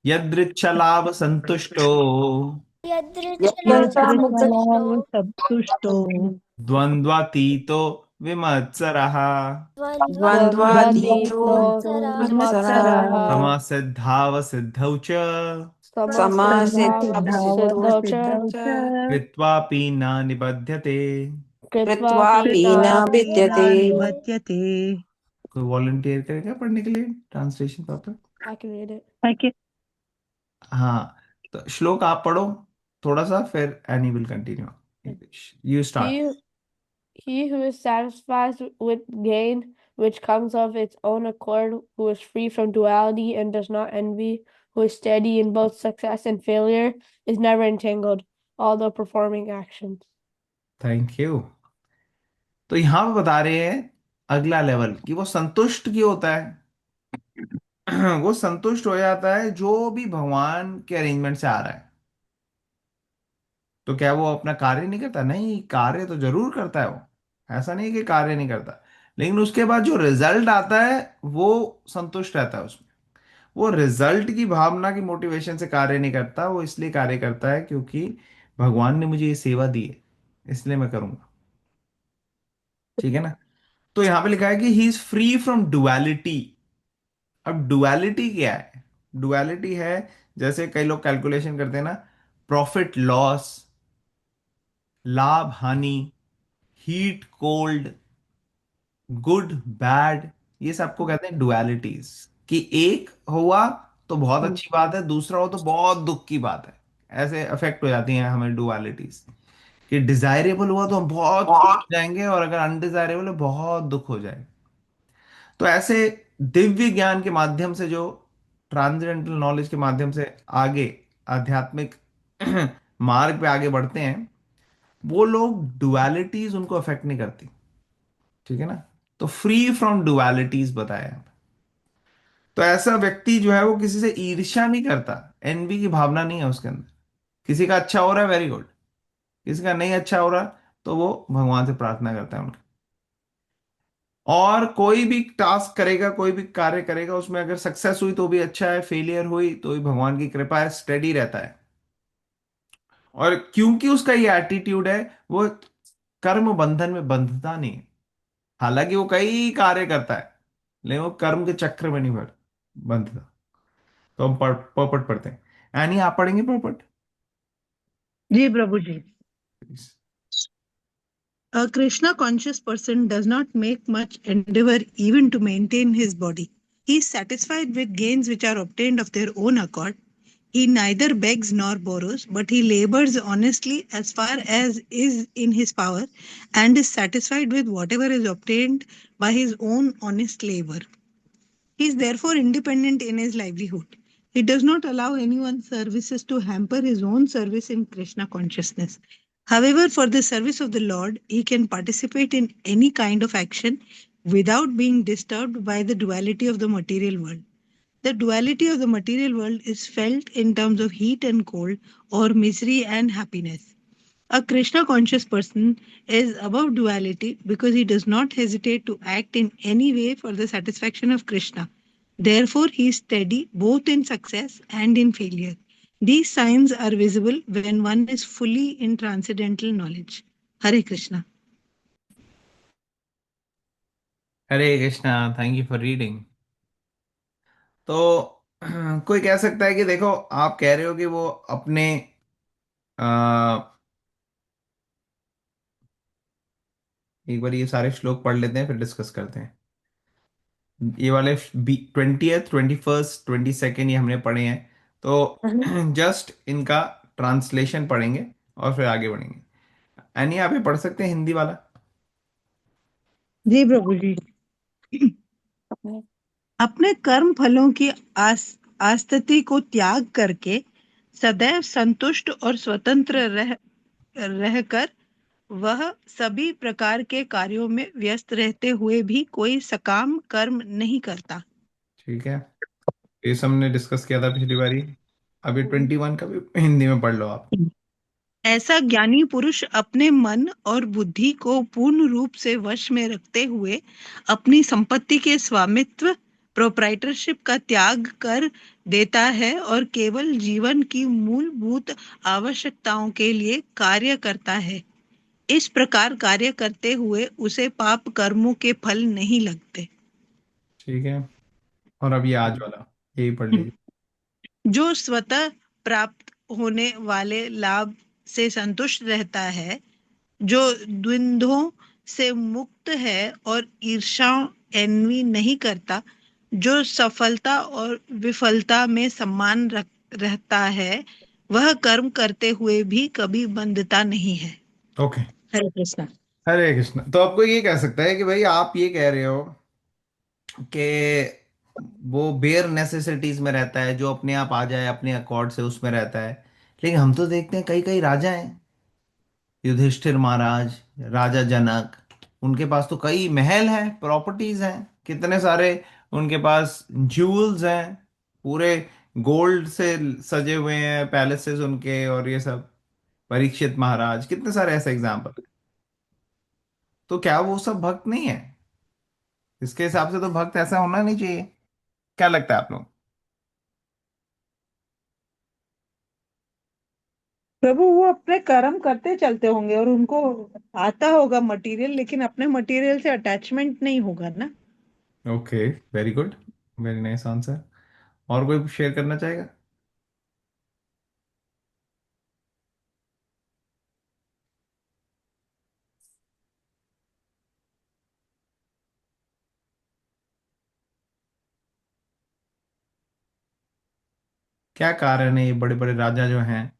यदृच्छलाभ संतुष्टो यदृच्छलाभ यदृच्छलाभ संतुष्टो द्वन्द्वातीतो विमत्सरः द्वन्द्वातीतो द्वन्द्वातीतो विमत्सरः विमत्सरः समसिद्धाव सिद्धौ च समसिद्धावत समसिद्धावसिद्धौ सिद्धौ च च कृत्वापि न निबध्यते। कृत्वापि न कृत्वापि न विद्यते। निबध्यते। कोई वॉलंटियर करेगा पढ़ने के लिए translation proper? I can read it. Okay. हाँ, तो श्लोक आप पढ़ो थोड़ा सा, फिर any will continue English. You start. He he who is satisfied with gain which comes of its own accord, who is free from duality and does not envy, who is steady in both success and failure, is never entangled, although performing actions. Thank you. तो यहाँ पे बता रहे हैं अगला level कि वो संतुष्ट क्यों होता है। वो संतुष्ट हो जाता है जो भी भगवान के अरेंजमेंट से आ रहा है। तो क्या वो अपना कार्य नहीं करता? नहीं, कार्य तो जरूर करता है वो। ऐसा नहीं कि कार्य नहीं करता, लेकिन उसके बाद जो रिजल्ट आता है वो संतुष्ट रहता है उसमें। वो रिजल्ट की भावना की मोटिवेशन से कार्य नहीं करता, वो इसलिए कार्य करता है क्योंकि भगवान ने मुझे ये सेवा दी है, इसलिए मैं करूंगा। ठीक है ना? तो यहां पे लिखा है कि he is free from duality. अब डुअलिटी क्या है? डुअलिटी है, जैसे कई लोग कैलकुलेशन करते हैं ना, प्रॉफिट लॉस, लाभ हानि, हीट कोल्ड, गुड बैड, ये सबको कहते हैं डुअलिटीज। कि एक हुआ तो बहुत अच्छी बात है, दूसरा हो तो बहुत दुख की बात है। ऐसे अफेक्ट हो जाती हैं हमें डुअलिटीज। कि डिजायरेबल हुआ तो हम बहुत खुश हो जाएंगे, और अगर अनडिजायरेबल है बहुत दुख हो जाएगा। तो ऐसे दिव्य ज्ञान के माध्यम से, जो ट्रांसजेंडरल नॉलेज के माध्यम से आगे आध्यात्मिक मार्ग पे आगे बढ़ते हैं, वो लोग डुअलिटीज उनको अफेक्ट नहीं करती। ठीक है ना? तो फ्री फ्रॉम डुअलिटीज बताया है। तो ऐसा व्यक्ति जो है वो किसी से ईर्ष्या नहीं करता, एनवी की भावना नहीं है उसके अंदर। किसी का अच्छा हो रहा है, वेरी गुड। किसी का नहीं अच्छा हो रहा, तो वो भगवान से प्रार्थना करता है उनका। और कोई भी टास्क करेगा, कोई भी कार्य करेगा, उसमें अगर सक्सेस हुई तो भी अच्छा है, फेलियर हुई तो भी भगवान की कृपा है, स्टेडी रहता है। और क्योंकि उसका ये एटीट्यूड है, वो कर्म बंधन में बंधता नहीं है। हालांकि वो कई कार्य करता है, लेकिन वो कर्म के चक्र में नहीं बंधता। तो हम पॉपट पढ़ते हैं। एनी, आप पढ़ेंगे पॉपट? जी प्रभु जी। A Krishna conscious person does not make much endeavor even to maintain his body. He is satisfied with gains which are obtained of their own accord. He neither begs nor borrows, but he labors honestly as far as is in his power, and is satisfied with whatever is obtained by his own honest labor. He is therefore independent in his livelihood. He does not allow anyone's services to hamper his own service in Krishna consciousness. However, for the service of the Lord, he can participate in any kind of action without being disturbed by the duality of the material world. The duality of the material world is felt in terms of heat and cold, or misery and happiness. A Krishna conscious person is above duality because he does not hesitate to act in any way for the satisfaction of Krishna. Therefore, he is steady both in success and in failure. These signs are visible when one is fully in transcendental knowledge. Hare Krishna. Hare Krishna, thank you for reading. तो कोई कह सकता है कि देखो, आप कह रहे हो कि वो अपने आ, एक बार ये सारे श्लोक पढ़ लेते हैं, फिर डिस्कस करते हैं। ये वाले 20th 21st 22nd ये हमने पढ़े हैं। तो जस्ट इनका ट्रांसलेशन पढ़ेंगे और फिर आगे बढ़ेंगे। एनी, आप ये पढ़ सकते हैं हिंदी वाला? जी प्रभु जी। अपने कर्म फलों की आसक्ति को त्याग करके सदैव संतुष्ट और स्वतंत्र रहकर वह सभी प्रकार के कार्यों में व्यस्त रहते हुए भी कोई सकाम कर्म नहीं करता। ठीक है, ये सब हमने डिस्कस किया था पिछली बारी। अभी 21 का भी हिंदी में पढ़ लो आप। ऐसा ज्ञानी पुरुष अपने मन और बुद्धि को पूर्ण रूप से वश में रखते हुए अपनी संपत्ति के स्वामित्व प्रोप्राइटरशिप का त्याग कर देता है और केवल जीवन की मूलभूत आवश्यकताओं के लिए कार्य करता है। इस प्रकार कार्य करते हुए उसे पाप कर्मों के फल नहीं लगते। ठीक है। और अब ये आज वाला, यही पढ़ लीजिए। जो स्वतः प्राप्त होने वाले लाभ से संतुष्ट रहता है, जो द्वंद्वों से मुक्त है और ईर्ष्या एनवी नहीं करता, जो सफलता और विफलता में सम्मान रहता है, वह कर्म करते हुए भी कभी बंधता नहीं है। ओके। हरे कृष्णा। हरे कृष्ण। तो आपको ये कह सकता है कि भाई आप ये कह रहे हो कि वो बेयर नेसेसिटीज में रहता है, जो अपने आप आ जाए अपने अकॉर्ड से उसमें रहता है। लेकिन हम तो देखते हैं कई कई राजा हैं, युधिष्ठिर महाराज, राजा जनक, उनके पास तो कई महल हैं, प्रॉपर्टीज हैं, कितने सारे उनके पास ज्यूल्स हैं, पूरे गोल्ड से सजे हुए हैं पैलेसेस उनके, और ये सब। परीक्षित महाराज, कितने सारे ऐसे एग्जाम्पल। तो क्या वो सब भक्त नहीं है? इसके हिसाब से तो भक्त ऐसा होना नहीं चाहिए। क्या लगता है आप लोग? प्रभु वो अपने कर्म करते चलते होंगे और उनको आता होगा मटेरियल, लेकिन अपने मटेरियल से अटैचमेंट नहीं होगा ना। Okay, very good, very nice answer. और कोई शेयर करना चाहेगा? क्या कारण है ये बड़े बड़े राजा जो हैं,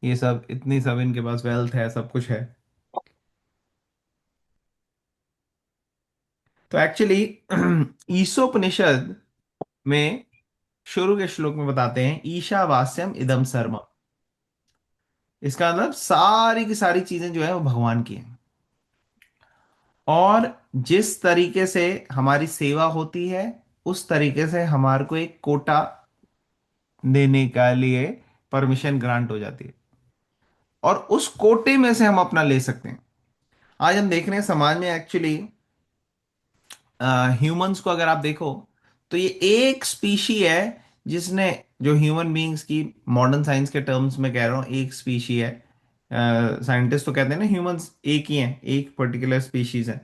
ये सब इतनी सब इनके पास वेल्थ है, सब कुछ है? तो एक्चुअली ईसोपनिषद में शुरू के श्लोक में बताते हैं, ईशावास्यम इदम सर्वम। इसका मतलब सारी की सारी चीजें जो है वो भगवान की हैं। और जिस तरीके से हमारी सेवा होती है, उस तरीके से हमारे को एक कोटा देने के लिए परमिशन ग्रांट हो जाती है, और उस कोटे में से हम अपना ले सकते हैं। आज हम देख रहे हैं समाज में एक्चुअली ह्यूमंस को अगर आप देखो, तो ये एक स्पीशी है जिसने, जो ह्यूमन बीइंग्स की मॉडर्न साइंस के टर्म्स में कह रहा हूँ, एक स्पीशी है। साइंटिस्ट तो कहते हैं ना ह्यूमंस एक ही हैं, एक पर्टिकुलर स्पीशीज है।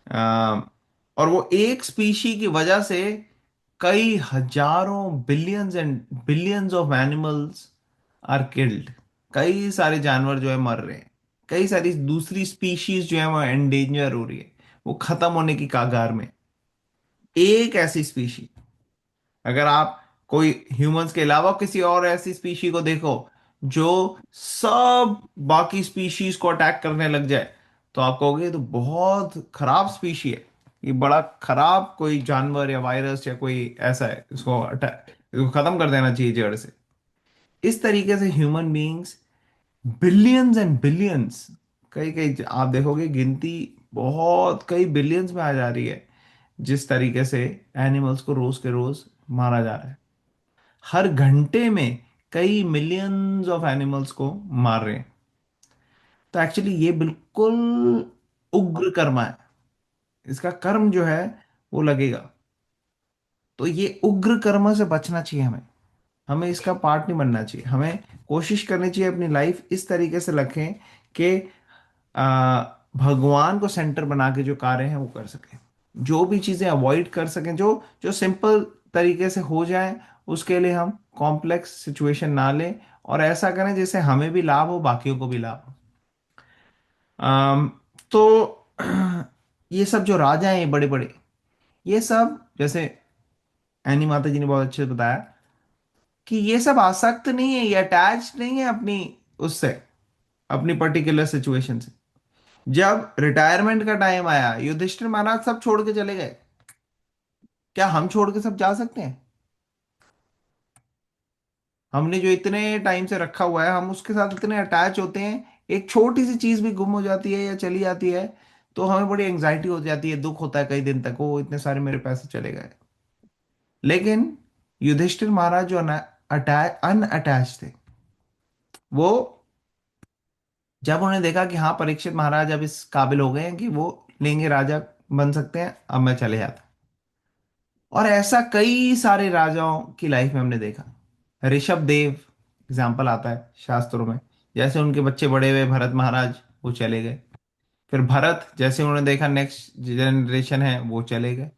अ, और वो एक स्पीशी की वजह से कई हजारों billions and billions of animals are killed. कई सारे जानवर जो है मर रहे हैं, कई सारी दूसरी स्पीशीज जो है वो एंडेंजर हो रही है, वो खत्म होने की कगार में। एक ऐसी स्पीशी, अगर आप कोई ह्यूमंस के अलावा किसी और ऐसी स्पीशी को देखो जो सब बाकी स्पीशीज को अटैक करने लग जाए, तो आप कहोगे ये तो बहुत खराब स्पीशी है, ये बड़ा खराब कोई जानवर या वायरस या कोई ऐसा है, इसको अटैक, इसको खत्म कर देना चाहिए जड़ से। इस तरीके से human beings billions and billions, कई कई आप देखोगे गिनती बहुत कई बिलियंस में आ जा रही है, जिस तरीके से एनिमल्स को रोज के रोज मारा जा रहा है। हर घंटे में कई मिलियंस ऑफ एनिमल्स को मार रहे हैं। तो एक्चुअली ये बिल्कुल उग्र कर्म है, इसका कर्म जो है वो लगेगा। तो ये उग्र कर्म से बचना चाहिए हमें, हमें इसका पार्ट नहीं बनना चाहिए। हमें कोशिश करनी चाहिए अपनी लाइफ इस तरीके से रखें कि भगवान को सेंटर बना के जो कार्य हैं वो कर सकें, जो भी चीजें अवॉइड कर सकें, जो जो सिंपल तरीके से हो जाए, उसके लिए हम कॉम्प्लेक्स सिचुएशन ना लें, और ऐसा करें जिससे हमें भी लाभ हो, बाकियों को भी लाभ हो। तो ये सब जो राजा हैं, ये बड़े बड़े, ये सब जैसे एनी माता जी ने बहुत अच्छे से बताया कि ये सब आसक्त नहीं है, ये अटैच नहीं है अपनी, उससे, अपनी पर्टिकुलर सिचुएशन से। जब रिटायरमेंट का टाइम आया, युधिष्ठिर महाराज सब छोड़ के चले गए। क्या हम छोड़ के सब जा सकते हैं? हमने जो इतने टाइम से रखा हुआ है, हम उसके साथ इतने अटैच होते हैं, एक छोटी सी चीज भी गुम हो जाती है या चली जाती है तो हमें बड़ी एंग्जाइटी हो जाती है, दुख होता है कई दिन तक, वो इतने सारे मेरे पैसे चले गए। लेकिन युधिष्ठिर महाराज जो अटैच अनअटैच थे, वो जब उन्हें देखा कि हाँ परीक्षित महाराज अब इस काबिल हो गए हैं कि वो लेंगे, राजा बन सकते हैं, अब मैं चले जाता। और ऐसा कई सारे राजाओं की लाइफ में हमने देखा। ऋषभ देव एग्जाम्पल आता है शास्त्रों में, जैसे उनके बच्चे बड़े हुए भरत महाराज, वो चले गए। फिर भरत जैसे उन्होंने देखा नेक्स्ट जनरेशन है, वो चले गए।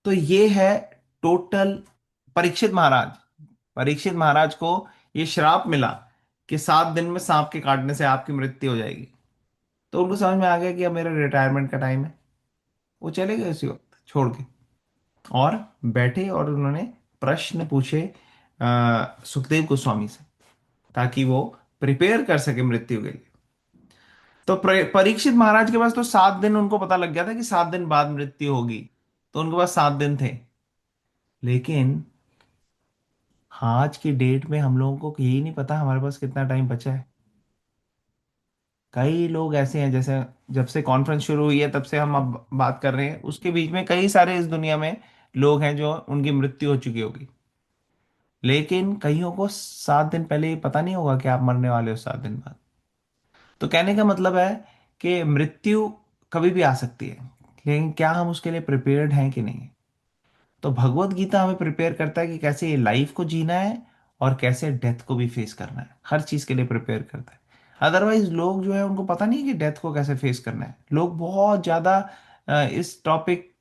तो ये है टोटल। परीक्षित महाराज, परीक्षित महाराज को ये श्राप मिला कि 7 दिन में सांप के काटने से आपकी मृत्यु हो जाएगी। तो उनको समझ में आ गया कि अब मेरा रिटायरमेंट का टाइम है। वो चले गए उसी वक्त छोड़ के, और बैठे और उन्होंने प्रश्न पूछे सुखदेव गोस्वामी से, ताकि वो प्रिपेयर कर सके मृत्यु के लिए। तो परीक्षित महाराज के पास तो 7 दिन, उनको पता लग गया था कि 7 दिन बाद मृत्यु होगी, तो उनके पास 7 दिन थे। लेकिन आज की डेट में हम लोगों को यही नहीं पता हमारे पास कितना टाइम बचा है। कई लोग ऐसे हैं, जैसे जब से कॉन्फ्रेंस शुरू हुई है तब से हम अब बात कर रहे हैं, उसके बीच में कई सारे इस दुनिया में लोग हैं जो उनकी मृत्यु हो चुकी होगी। लेकिन कईयों को 7 दिन पहले ही पता नहीं होगा कि आप मरने वाले हो 7 दिन बाद। तो कहने का मतलब है कि मृत्यु कभी भी आ सकती है, लेकिन क्या हम उसके लिए प्रिपेयर्ड हैं कि नहीं। तो भगवत गीता हमें प्रिपेयर करता है कि कैसे ये लाइफ को जीना है और कैसे डेथ को भी फेस करना है, हर चीज के लिए प्रिपेयर करता है। अदरवाइज लोग जो है उनको पता नहीं कि डेथ को कैसे फेस करना है। लोग बहुत ज्यादा इस टॉपिक,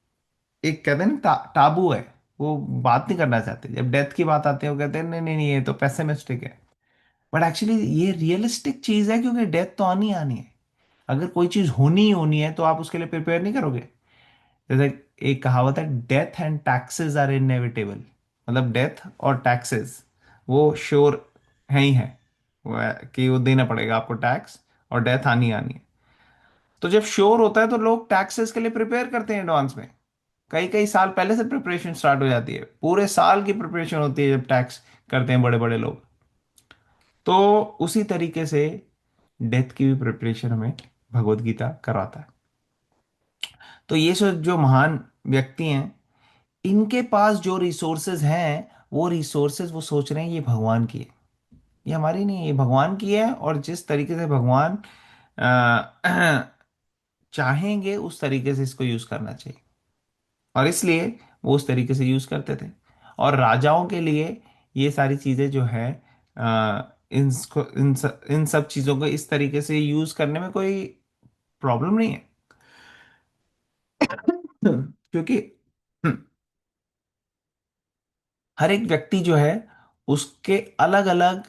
एक कहते हैं ना टाबू है, वो बात नहीं करना चाहते। जब डेथ की बात आती है वो कहते हैं नहीं नहीं नहीं, ये तो पेसिमिस्टिक है। बट एक्चुअली ये रियलिस्टिक चीज है, क्योंकि डेथ तो आनी आनी है। अगर कोई चीज होनी ही होनी है तो आप उसके लिए प्रिपेयर नहीं करोगे। जैसे एक कहावत है, death and taxes are inevitable. मतलब डेथ और टैक्सेस वो श्योर है ही है, कि वो देना पड़ेगा आपको टैक्स, और डेथ आनी आनी है। तो जब श्योर होता है तो लोग टैक्सेस के लिए प्रिपेयर करते हैं एडवांस में। कई कई साल पहले से प्रिपरेशन स्टार्ट हो जाती है, पूरे साल की प्रिपरेशन होती है जब टैक्स करते हैं बड़े बड़े लोग। तो उसी तरीके से डेथ की भी प्रिपरेशन हमें भगवत गीता करवाता है। तो ये सब जो महान व्यक्ति हैं, इनके पास जो रिसोर्सेज हैं, वो रिसोर्सेज वो सोच रहे हैं ये भगवान की है, ये हमारी नहीं है, ये भगवान की है। और जिस तरीके से भगवान चाहेंगे उस तरीके से इसको यूज करना चाहिए, और इसलिए वो उस तरीके से यूज करते थे। और राजाओं के लिए ये सारी चीजें जो है, इन सब चीजों को इस तरीके से यूज करने में कोई प्रॉब्लम नहीं है। क्योंकि हर एक व्यक्ति जो है, उसके अलग अलग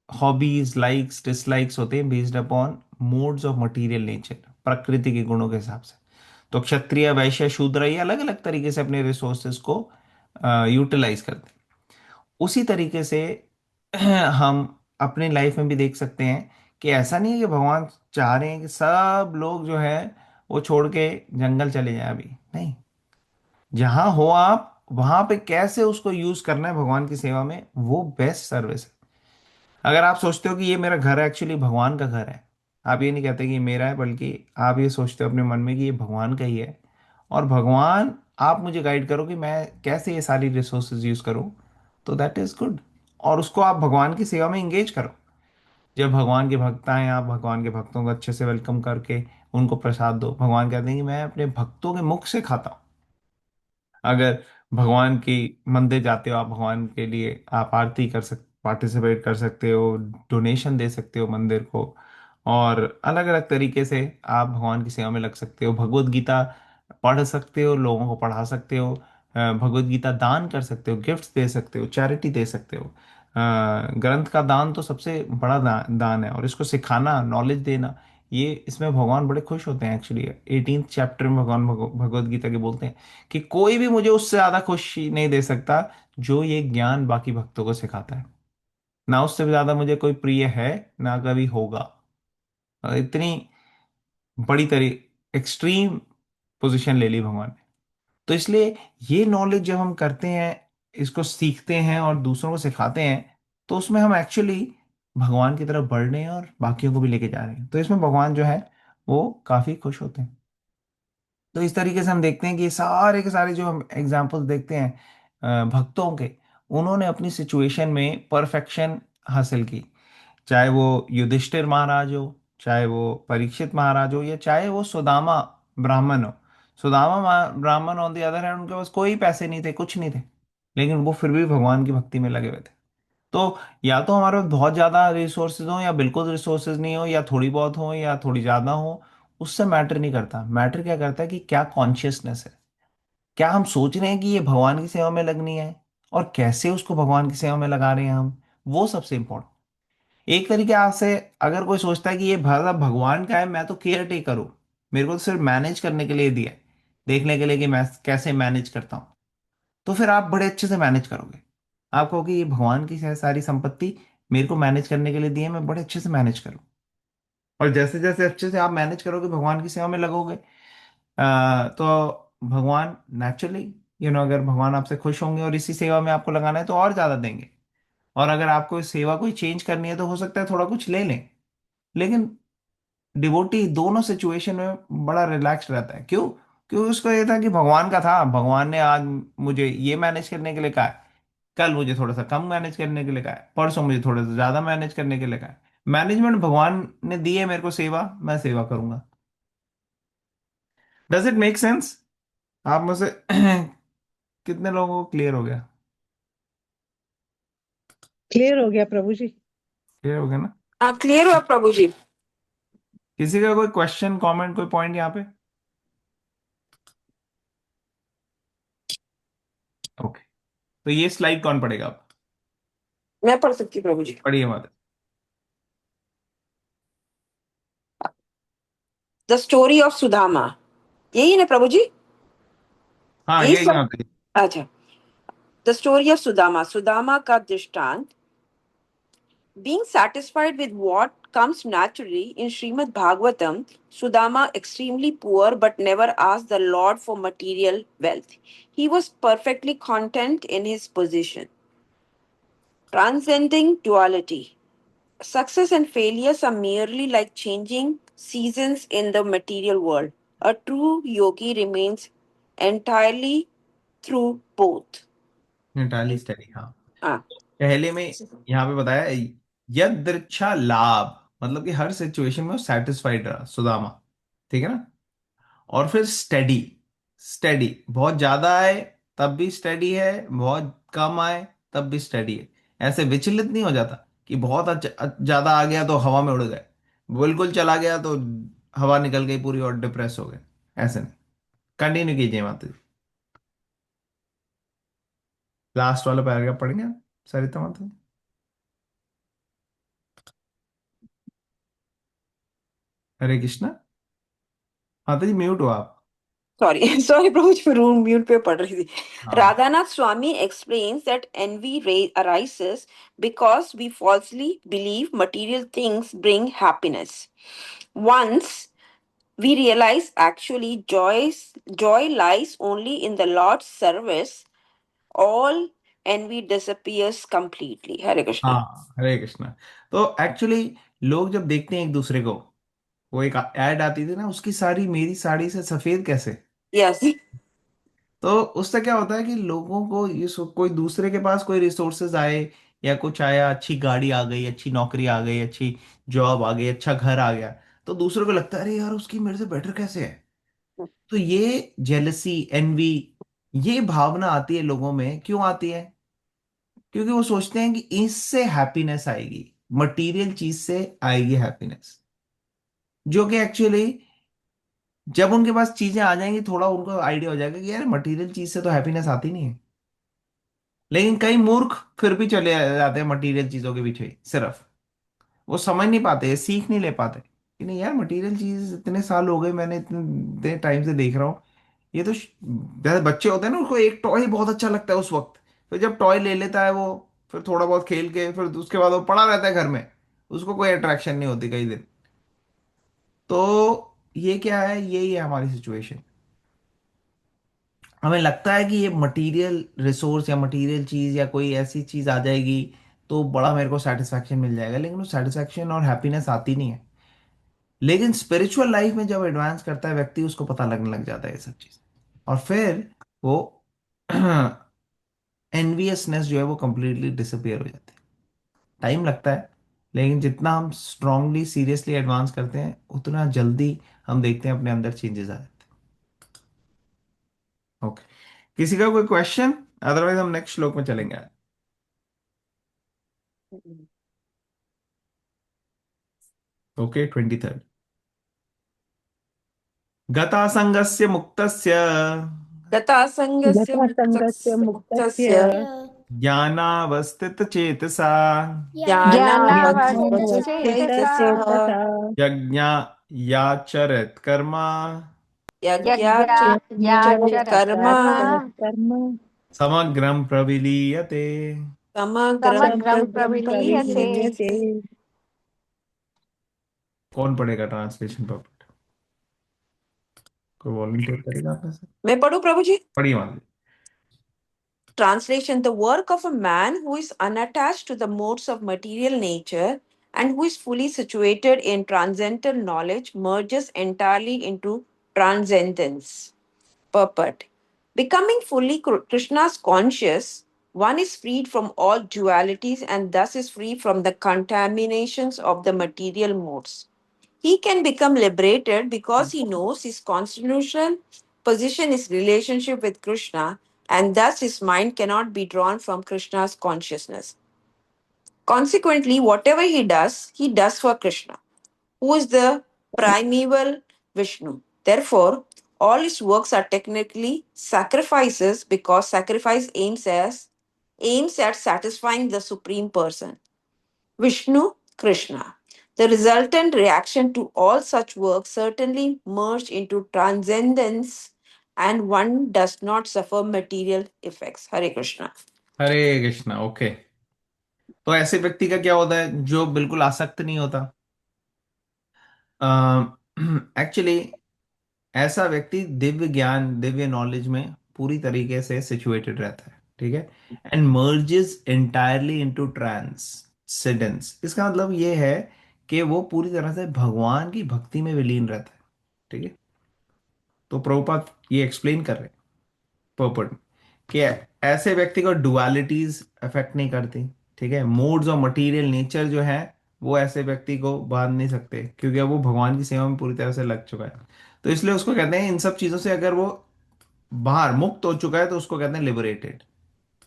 हॉबीज, लाइक्स, डिसलाइक्स होते हैं based upon modes of material nature, प्रकृति के गुणों के हिसाब से। तो क्षत्रिय, वैश्य, शूद्र ये अलग अलग तरीके से अपने रिसोर्सेज को यूटिलाइज करते हैं। उसी तरीके से हम अपनी लाइफ में भी देख सकते हैं कि ऐसा नहीं है कि भगवान चाह रहे हैं कि सब लोग जो है वो छोड़ के जंगल चले जाएं। अभी नहीं, जहां हो आप वहां पे कैसे उसको यूज करना है भगवान की सेवा में, वो बेस्ट सर्विस है। अगर आप सोचते हो कि ये मेरा घर है, एक्चुअली भगवान का घर है। आप ये नहीं कहते कि ये मेरा है, बल्कि आप ये सोचते हो अपने मन में कि ये भगवान का ही है। और भगवान, आप मुझे गाइड करो कि मैं कैसे ये सारी रिसोर्सेज यूज करूं, तो दैट इज गुड। और उसको आप भगवान की सेवा में इंगेज करो। जब भगवान के भक्त आए, आप भगवान के भक्तों को अच्छे से वेलकम करके उनको प्रसाद दो। भगवान कहते हैं कि मैं अपने भक्तों के मुख से खाता हूँ। अगर भगवान की मंदिर जाते हो आप, भगवान के लिए आप आरती कर सक पार्टिसिपेट कर सकते हो, डोनेशन दे सकते हो मंदिर को, और अलग अलग तरीके से आप भगवान की सेवा में लग सकते हो। भगवत गीता पढ़ सकते हो, लोगों को पढ़ा सकते हो। भगवत गीता दान कर सकते हो, गिफ्ट्स दे सकते हो, चैरिटी दे सकते हो। ग्रंथ का दान तो सबसे बड़ा दान है, और इसको सिखाना, नॉलेज देना, ये इसमें भगवान बड़े खुश होते हैं। एक्चुअली 18th चैप्टर में भगवान भगवत गीता के बोलते हैं कि कोई भी मुझे उससे ज्यादा खुशी नहीं दे सकता जो ये ज्ञान बाकी भक्तों को सिखाता है। ना उससे भी ज्यादा मुझे कोई प्रिय है, ना कभी होगा। इतनी बड़ी तरी एक्सट्रीम पोजीशन ले ली भगवान ने। तो इसलिए ये नॉलेज जब हम करते हैं, इसको सीखते हैं और दूसरों को सिखाते हैं, तो उसमें हम एक्चुअली भगवान की तरफ बढ़ रहे हैं और बाकियों को भी लेके जा रहे हैं। तो इसमें भगवान जो है वो काफी खुश होते हैं। तो इस तरीके से हम देखते हैं कि ये सारे के सारे जो हम एग्जाम्पल्स देखते हैं भक्तों के, उन्होंने अपनी सिचुएशन में परफेक्शन हासिल की। चाहे वो युधिष्ठिर महाराज हो, चाहे वो परीक्षित महाराज हो, या चाहे वो सुदामा ब्राह्मण हो। सुदामा ब्राह्मण ऑन द अदर हैंड, उनके पास कोई पैसे नहीं थे, कुछ नहीं थे, लेकिन वो फिर भी भगवान की भक्ति में लगे हुए थे। तो या तो हमारे पास बहुत ज्यादा रिसोर्सेज हो, या बिल्कुल रिसोर्सेज नहीं हो, या थोड़ी बहुत हो या थोड़ी ज्यादा हो, उससे मैटर नहीं करता। मैटर क्या करता है कि क्या कॉन्शियसनेस है, क्या हम सोच रहे हैं कि ये भगवान की सेवा में लगनी है, और कैसे उसको भगवान की सेवा में लगा रहे हैं हम, वो सबसे इम्पोर्टेंट। एक तरीके से अगर कोई सोचता है कि ये भाषा भगवान का है, मैं तो केयर टेकर हूँ, मेरे को तो सिर्फ मैनेज करने के लिए दिया है, देखने के लिए कि मैं कैसे मैनेज करता हूँ, तो फिर आप बड़े अच्छे से मैनेज करोगे। आप कहोगे ये भगवान की है सारी संपत्ति, मेरे को मैनेज करने के लिए दी है, मैं बड़े अच्छे से मैनेज करूँ। और जैसे जैसे अच्छे से आप मैनेज करोगे, भगवान की सेवा में लगोगे, तो भगवान नेचुरली, अगर भगवान आपसे खुश होंगे और इसी सेवा में आपको लगाना है तो और ज्यादा देंगे। और अगर आपको इस सेवा कोई चेंज करनी है तो हो सकता है थोड़ा कुछ ले लें। लेकिन डिवोटी दोनों सिचुएशन में बड़ा रिलैक्स रहता है। क्यों? क्योंकि उसको ये था कि भगवान का था, भगवान ने आज मुझे ये मैनेज करने के लिए कहा है, कल मुझे थोड़ा सा कम मैनेज करने के लिए कहा है, परसों मुझे थोड़ा सा ज्यादा मैनेज करने के लिए कहा है। मैनेजमेंट भगवान ने दी है मेरे को, सेवा मैं सेवा करूंगा। Does it make sense? आप मुझसे कितने लोगों को क्लियर हो गया? क्लियर हो गया प्रभु जी। क्लियर हो गया ना? हाँ, क्लियर हुआ प्रभु जी। किसी का कोई क्वेश्चन, कमेंट, कोई पॉइंट यहाँ पे? ओके, तो ये स्लाइड कौन पढ़ेगा आप? मैं पढ़ सकती हूँ प्रभु जी। पढ़िए माता। द स्टोरी ऑफ सुदामा, यही ना प्रभु जी? हाँ, यही ये सब। माता जी। अच्छा, the story of Sudama, Sudama का दृष्टांत। Being satisfied with what comes naturally in Srimad Bhagavatam, Sudama, extremely poor but never asked the Lord for material wealth. He was perfectly content in his position. Transcending duality. Success and failures are merely like changing seasons in the material world. A true yogi remains entirely through both. entirely steady, हाँ। Ah, पहले में यहाँ पे बताया, यद दृक्षा लाभ, मतलब कि हर सिचुएशन में वो सेटिस्फाइड रहा सुदामा, ठीक है ना। और फिर स्टेडी, स्टेडी बहुत ज्यादा आए तब भी स्टेडी है, बहुत कम आए तब भी स्टेडी है। ऐसे विचलित नहीं हो जाता कि बहुत ज्यादा आ गया तो हवा में उड़ गए, बिल्कुल चला गया तो हवा निकल गई पूरी और डिप्रेस हो गए। ऐसे नहीं। कंटिन्यू कीजिए माता जी, लास्ट वाला पैराग्राफ पढ़ेंगे आप, सरिता माता जी। हरे कृष्णा। माता जी म्यूट हो आप। sorry, sorry, Prabhu, मैं room mute पे पढ़ रही थी. हाँ। Radhanath Swami explains that envy arises because we falsely believe material things bring happiness. Once we realize actually joy lies only in the Lord's service, all envy disappears completely. Hare Krishna. हाँ, हरे कृष्णा। तो actually लोग जब देखते हैं एक दूसरे को, वो एक ऐड आती थी ना, उसकी साड़ी मेरी साड़ी से सफेद कैसे, Yes. तो उससे क्या होता है कि लोगों को कोई दूसरे के पास कोई रिसोर्सेज आए या कुछ आया, अच्छी गाड़ी आ गई, अच्छी नौकरी आ गई, अच्छी जॉब आ गई, अच्छा घर आ गया, तो दूसरों को लगता है अरे यार उसकी मेरे से बेटर कैसे है। तो ये जेलसी, एनवी, ये भावना आती है लोगों में। क्यों आती है? क्योंकि वो सोचते हैं कि इससे हैप्पीनेस आएगी, मटेरियल चीज से आएगी हैप्पीनेस, जो कि एक्चुअली जब उनके पास चीजें आ जाएंगी थोड़ा उनको आइडिया हो जाएगा कि यार मटेरियल चीज से तो हैप्पीनेस आती नहीं है। लेकिन कई मूर्ख फिर भी चले जाते हैं मटेरियल चीजों के पीछे सिर्फ, वो समझ नहीं पाते, सीख नहीं ले पाते कि नहीं यार मटेरियल चीज इतने साल हो गए, मैंने इतने टाइम से देख रहा हूँ, ये तो जैसे बच्चे होते हैं ना, उनको एक टॉय बहुत अच्छा लगता है उस वक्त, फिर जब टॉय ले लेता है वो, फिर थोड़ा बहुत खेल के फिर उसके बाद वो पड़ा रहता है घर में, उसको कोई अट्रैक्शन नहीं होती कई दिन। तो ये क्या है, यही है हमारी सिचुएशन। हमें लगता है कि ये मटेरियल रिसोर्स या मटेरियल चीज या कोई ऐसी चीज आ जाएगी तो बड़ा मेरे को सेटिस्फैक्शन मिल जाएगा, लेकिन वो सेटिस्फैक्शन और हैप्पीनेस आती नहीं है। लेकिन स्पिरिचुअल लाइफ में जब एडवांस करता है व्यक्ति, उसको पता लगने लग जाता है ये सब चीज, और फिर वो एनवियसनेस जो है वो कंप्लीटली डिसअपियर हो जाती है। टाइम लगता है, लेकिन जितना हम स्ट्रांगली सीरियसली एडवांस करते हैं उतना जल्दी हम देखते हैं अपने अंदर चेंजेस आ जाते हैं। ओके, किसी का कोई क्वेश्चन? अदरवाइज हम नेक्स्ट श्लोक में चलेंगे। Okay, 23rd। गतासंगस्य मुक्तस्य गतासङ्गस्य गतासङ्गस्य मुक्तस्य मुक्तस्य ज्ञानावस्थितचेतसा ज्ञानावस्थितचेतसा ज्ञानावस्थितचेतसः ज्ञानावस्थितचेतसा यज्ञा याचरत् कर्म यज्ञाचरत् यज्ञाचरत् कर्म कर्म यज्ञाचरत् कर्म समग्रं प्रविलीयते। समग्रं समग्रं समग्रं प्रविलीयते। प्रविलीयते। कौन पढ़ेगा ट्रांसलेशन पर? कोई वॉलंटियर करेगा आपने से? मैं पढ़ूं प्रभु जी? पढ़िए मान। Translation: The work of a man who is unattached to the modes of material nature and who is fully situated in transcendental knowledge merges entirely into transcendence. Purport: Becoming fully Krishna's conscious, one is freed from all dualities and thus is free from the contaminations of the material modes. He can become liberated because he knows his constitutional position is relationship with Krishna, and thus his mind cannot be drawn from Krishna's consciousness. Consequently, whatever he does for Krishna, who is the primeval Vishnu. Therefore, all his works are technically sacrifices because sacrifice aims at satisfying the supreme person. Vishnu, Krishna. The resultant reaction to all such works certainly merge into transcendence and one does not suffer material effects. Hare Krishna. Hare Krishna. Okay, तो ऐसे व्यक्ति का क्या होता है जो बिल्कुल आसक्त नहीं होता? एक्चुअली ऐसा व्यक्ति दिव्य ज्ञान, दिव्य नॉलेज में पूरी तरीके से सिचुएटेड रहता है, ठीक है। And merges entirely into transcendence. इसका मतलब ये है कि वो पूरी तरह से भगवान की भक्ति में विलीन रहता है, ठीक है। तो प्रभुपाद ये एक्सप्लेन कर रहे हैं पर्पट कि ऐसे व्यक्ति को डुअलिटीज अफेक्ट नहीं करती, ठीक है। मोड्स और मटेरियल नेचर जो है वो ऐसे व्यक्ति को बांध नहीं सकते, क्योंकि अब वो भगवान की सेवा में पूरी तरह से लग चुका है। तो इसलिए उसको कहते हैं इन सब चीजों से अगर वो बाहर मुक्त हो चुका है तो उसको कहते हैं लिबरेटेड,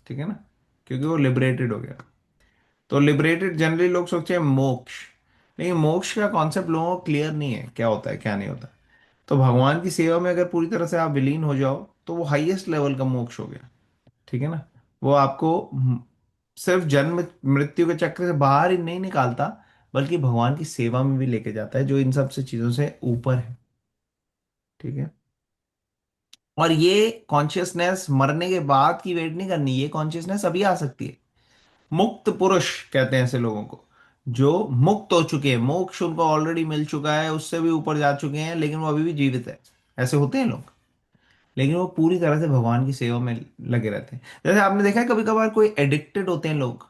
ठीक है ना, क्योंकि वो लिबरेटेड हो गया। तो लिबरेटेड जनरली लोग सोचते हैं मोक्ष, लेकिन मोक्ष का कॉन्सेप्ट लोगों को क्लियर नहीं है क्या होता है क्या नहीं होता। तो भगवान की सेवा में अगर पूरी तरह से आप विलीन हो जाओ तो वो हाईएस्ट लेवल का मोक्ष हो गया, ठीक है ना। वो आपको सिर्फ जन्म मृत्यु के चक्र से बाहर ही नहीं निकालता, बल्कि भगवान की सेवा में भी लेके जाता है, जो इन सब से चीजों से ऊपर है, ठीक है। और ये कॉन्शियसनेस मरने के बाद की वेट नहीं करनी, ये कॉन्शियसनेस अभी आ सकती है। मुक्त पुरुष कहते हैं ऐसे लोगों को, जो मुक्त हो चुके हैं, मोक्ष उनको ऑलरेडी मिल चुका है, उससे भी ऊपर जा चुके हैं, लेकिन वो अभी भी जीवित है। ऐसे होते हैं लोग, लेकिन वो पूरी तरह से भगवान की सेवा में लगे रहते हैं। जैसे आपने देखा है कभी कभार कोई एडिक्टेड होते हैं लोग,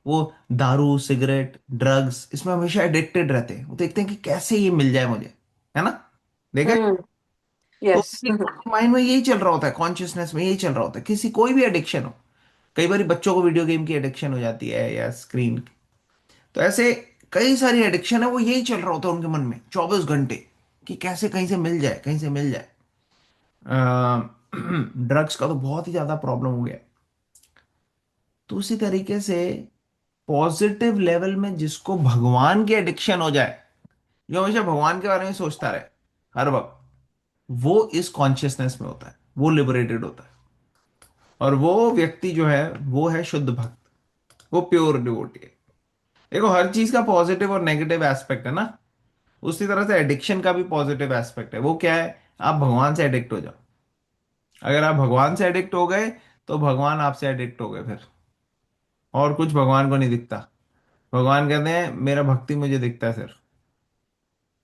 वो दारू सिगरेट ड्रग्स इसमें हमेशा एडिक्टेड रहते हैं, वो देखते हैं कि कैसे ये मिल जाए मुझे, है ना, देखा है? Hmm. तो Yes. माइंड में यही चल रहा होता है, कॉन्शियसनेस में यही चल रहा होता है, किसी कोई भी एडिक्शन हो। कई बार बच्चों को वीडियो गेम की एडिक्शन हो जाती है या स्क्रीन की। तो ऐसे कई सारी एडिक्शन है, वो यही चल रहा होता है उनके मन में 24 घंटे, कि कैसे कहीं से मिल जाए, कहीं से मिल जाए। ड्रग्स का तो बहुत ही ज्यादा प्रॉब्लम हो गया। तो उसी तरीके से पॉजिटिव लेवल में जिसको भगवान की एडिक्शन हो जाए, जो हमेशा भगवान के बारे में सोचता रहे हर वक्त, वो इस कॉन्शियसनेस में होता है, वो लिबरेटेड होता है। और वो व्यक्ति जो है वो है शुद्ध भक्त, वो प्योर डिवोटी है। देखो, हर चीज का पॉजिटिव और नेगेटिव एस्पेक्ट है ना, उसी तरह से एडिक्शन का भी पॉजिटिव एस्पेक्ट है। वो क्या है? आप भगवान से एडिक्ट हो जाओ। अगर आप भगवान से एडिक्ट हो गए तो भगवान आपसे एडिक्ट हो गए फिर, और कुछ भगवान को नहीं दिखता। भगवान कहते हैं मेरा भक्ति मुझे दिखता है सिर्फ,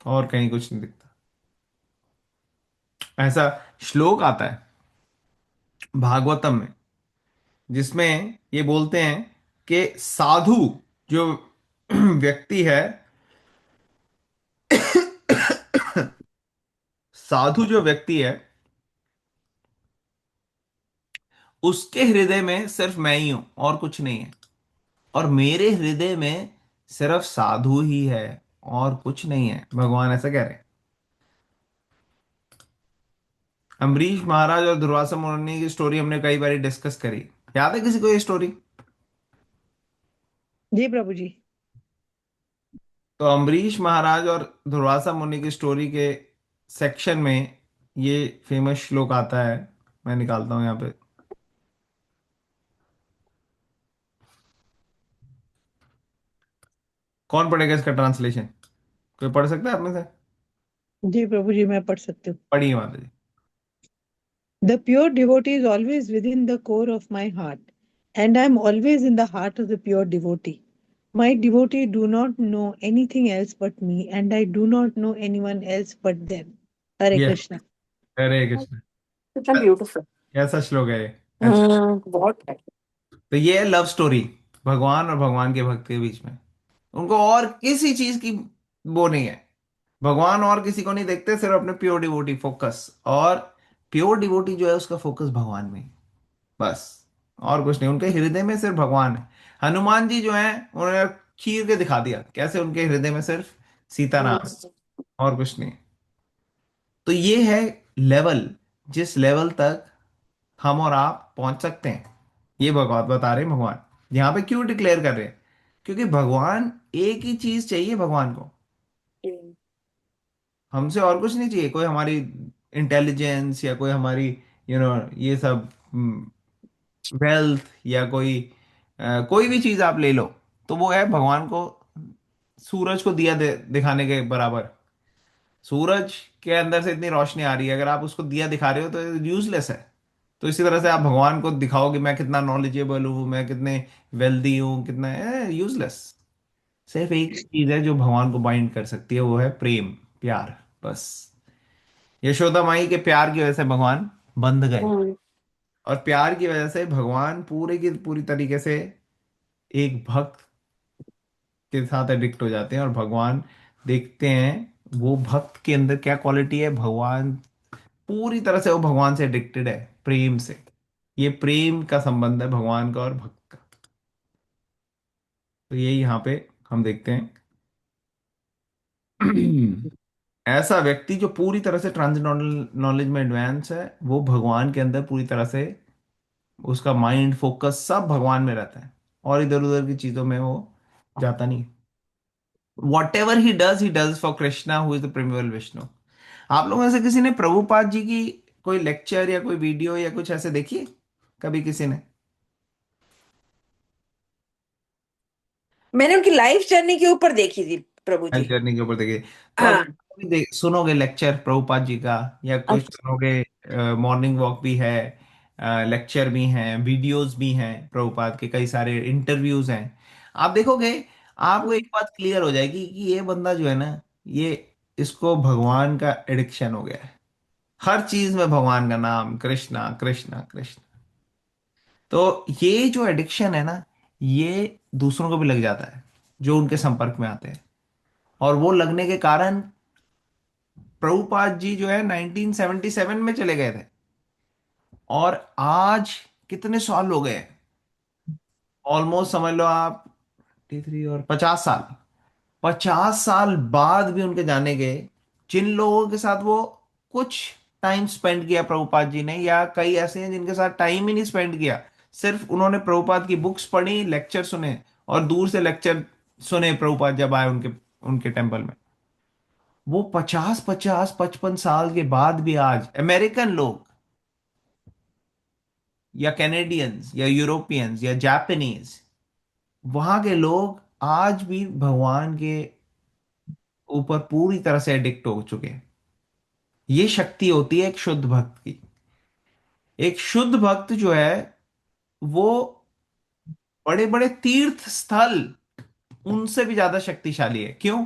और कहीं कुछ नहीं दिखता। ऐसा श्लोक आता है भागवतम में, जिसमें ये बोलते हैं कि साधु जो व्यक्ति है, साधु जो व्यक्ति है, उसके हृदय में सिर्फ मैं ही हूं और कुछ नहीं है, और मेरे हृदय में सिर्फ साधु ही है और कुछ नहीं है। भगवान ऐसा कह रहे हैं। अम्बरीश महाराज और दुर्वासा मुनि की स्टोरी हमने कई बार डिस्कस करी। याद है किसी को ये स्टोरी? जी प्रभु जी। तो अम्बरीश महाराज और दुर्वासा मुनि की स्टोरी के सेक्शन में ये फेमस श्लोक आता है। मैं निकालता हूं यहाँ पे। कौन पढ़ेगा इसका ट्रांसलेशन? कोई पढ़ सकता है आप में से? जी प्रभु जी, मैं पढ़ सकती हूँ। पढ़िए माता जी। The pure devotee is always within the core of my heart, and I am always in the heart of the pure devotee. My devotee do not know anything else but me, and I do not know anyone else but them. Hare ये Krishna. हरे कृष्ण। कितना beautiful. कैसा श्लोक है ये? अच्छा। बहुत है। तो ये है लव स्टोरी भगवान और भगवान के भक्त के बीच में। उनको और किसी चीज की वो नहीं है। भगवान और किसी को नहीं देखते, सिर्फ अपने प्योर डिवोटी फोकस। और प्योर डिवोटी जो है उसका फोकस भगवान में ही, बस। और कुछ नहीं, उनके हृदय में सिर्फ भगवान है। हनुमान जी जो है उन्होंने चीर के दिखा दिया कैसे उनके हृदय में सिर्फ सीताराम है, और कुछ नहीं। तो ये है लेवल, जिस लेवल तक हम और आप पहुंच सकते हैं। ये भगवान बता रहे हैं। भगवान यहाँ पे क्यों डिक्लेयर कर रहे हैं? क्योंकि भगवान, एक ही चीज चाहिए भगवान को, हमसे और कुछ नहीं चाहिए। कोई हमारी इंटेलिजेंस या कोई हमारी ये सब वेल्थ या कोई कोई भी चीज आप ले लो, तो वो है भगवान को सूरज को दिया दिखाने के बराबर। सूरज के अंदर से इतनी रोशनी आ रही है, अगर आप उसको दिया दिखा रहे हो तो यूजलेस है। तो इसी तरह से आप भगवान को दिखाओ कि मैं कितना नॉलेजेबल हूँ, मैं कितने वेल्दी हूँ, कितना यूजलेस। सिर्फ एक चीज है जो भगवान को बाइंड कर सकती है, वो है प्रेम, प्यार, बस। यशोदा माई के प्यार की वजह से भगवान बंध गए, और प्यार की वजह से भगवान पूरे की पूरी तरीके से एक भक्त के साथ एडिक्ट हो जाते हैं। और भगवान देखते हैं वो भक्त के अंदर क्या क्वालिटी है। भगवान पूरी तरह से वो भगवान से एडिक्टेड है, प्रेम से। ये प्रेम का संबंध है भगवान का और भक्त का। तो ये यहाँ पे हम देखते हैं। ऐसा व्यक्ति जो पूरी तरह से ट्रांसेंडेंटल नॉलेज में एडवांस है, वो भगवान के अंदर पूरी तरह से उसका माइंड फोकस सब भगवान में रहता है, और इधर उधर की चीजों में वो जाता नहीं। Whatever he does for Krishna who is the primeval Vishnu. आप लोगों में से किसी ने प्रभुपाद जी की कोई लेक्चर या कोई वीडियो या कुछ ऐसे देखी है? कभी किसी ने? मैंने उनकी लाइफ जर्नी के ऊपर देखी थी प्रभु हेल्थ जी। जर्नी के ऊपर देखिए। तो अगर हाँ। कभी सुनोगे लेक्चर प्रभुपाद जी का, या कुछ अच्छा। सुनोगे, मॉर्निंग वॉक भी है, लेक्चर भी हैं, वीडियोस भी हैं, प्रभुपाद के कई सारे इंटरव्यूज हैं। आप देखोगे, आपको एक बात क्लियर हो जाएगी कि ये बंदा जो है ना, ये इसको भगवान का एडिक्शन हो गया है। हर चीज में भगवान का नाम, कृष्णा कृष्णा कृष्णा। तो ये जो एडिक्शन है ना, ये दूसरों को भी लग जाता है जो उनके संपर्क में आते हैं। और वो लगने के कारण प्रभुपाद जी जो है 1977 में चले गए थे, और आज कितने साल हो गए? ऑलमोस्ट समझ लो आप 53 और 50 साल। 50 साल बाद भी उनके जाने के, जिन लोगों के साथ वो कुछ टाइम स्पेंड किया प्रभुपाद जी ने, या कई ऐसे हैं जिनके साथ टाइम ही नहीं स्पेंड किया, सिर्फ उन्होंने प्रभुपाद की बुक्स पढ़ी, लेक्चर सुने, और दूर से लेक्चर सुने प्रभुपाद जब आए उनके उनके टेम्पल में। वो 50 50 55 साल के बाद भी आज अमेरिकन लोग या कैनेडियंस या यूरोपियंस या जापानीज, वहां के लोग आज भी भगवान के ऊपर पूरी तरह से एडिक्ट हो चुके हैं। ये शक्ति होती है एक शुद्ध भक्त की। एक शुद्ध भक्त जो है वो बड़े बड़े तीर्थ स्थल उनसे भी ज्यादा शक्तिशाली है। क्यों?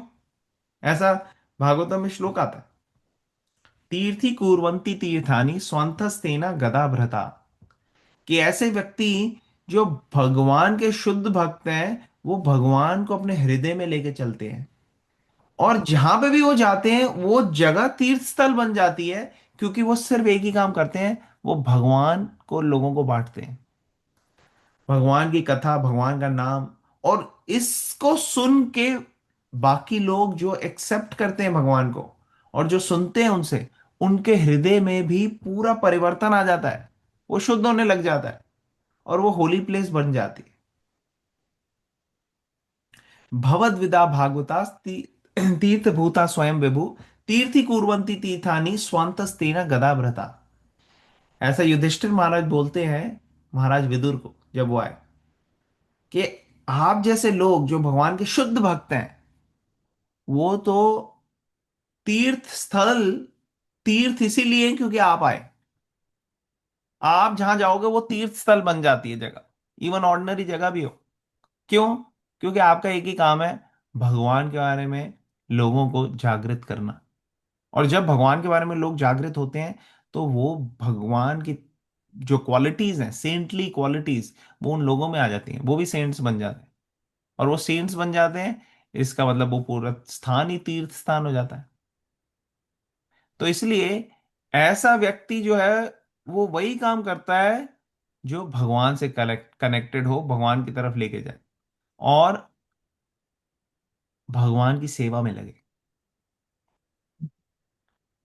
ऐसा भागवतम में श्लोक आता है, तीर्थी कुर्वन्ति तीर्थानि स्वंतस्तेना गदा भृता। कि ऐसे व्यक्ति जो भगवान के शुद्ध भक्त हैं, वो भगवान को अपने हृदय में लेके चलते हैं, और जहां पे भी वो जाते हैं वो जगह तीर्थ स्थल बन जाती है। क्योंकि वो सिर्फ एक ही काम करते हैं, वो भगवान को लोगों को बांटते हैं, भगवान की कथा, भगवान का नाम। और इसको सुन के बाकी लोग जो एक्सेप्ट करते हैं भगवान को, और जो सुनते हैं उनसे, उनके हृदय में भी पूरा परिवर्तन आ जाता है, वो शुद्ध होने लग जाता है और वो होली प्लेस बन जाती है। भवद विदा भागवता तीर्थ भूता स्वयं विभु तीर्थी कुर्वन्ति तीर्थानि स्वांतस्तेन गदाभृता। ऐसा युधिष्ठिर महाराज बोलते हैं महाराज विदुर को जब वो आए कि आप जैसे लोग जो भगवान के शुद्ध भक्त हैं, वो तो तीर्थ स्थल, तीर्थ इसीलिए क्योंकि आप आए। आप जहां जाओगे वो तीर्थ स्थल बन जाती है जगह, इवन ऑर्डिनरी जगह भी हो। क्यों? क्योंकि आपका एक ही काम है, भगवान के बारे में लोगों को जागृत करना। और जब भगवान के बारे में लोग जागृत होते हैं तो वो भगवान की जो क्वालिटीज हैं, सेंटली क्वालिटीज, वो उन लोगों में आ जाती हैं, वो भी सेंट्स बन जाते हैं। और वो सेंट्स बन जाते हैं, इसका मतलब वो पूरा स्थान ही तीर्थ स्थान हो जाता है। तो इसलिए ऐसा व्यक्ति जो है वो वही काम करता है जो भगवान से कनेक्टेड हो, भगवान की तरफ लेके जाए और भगवान की सेवा में लगे।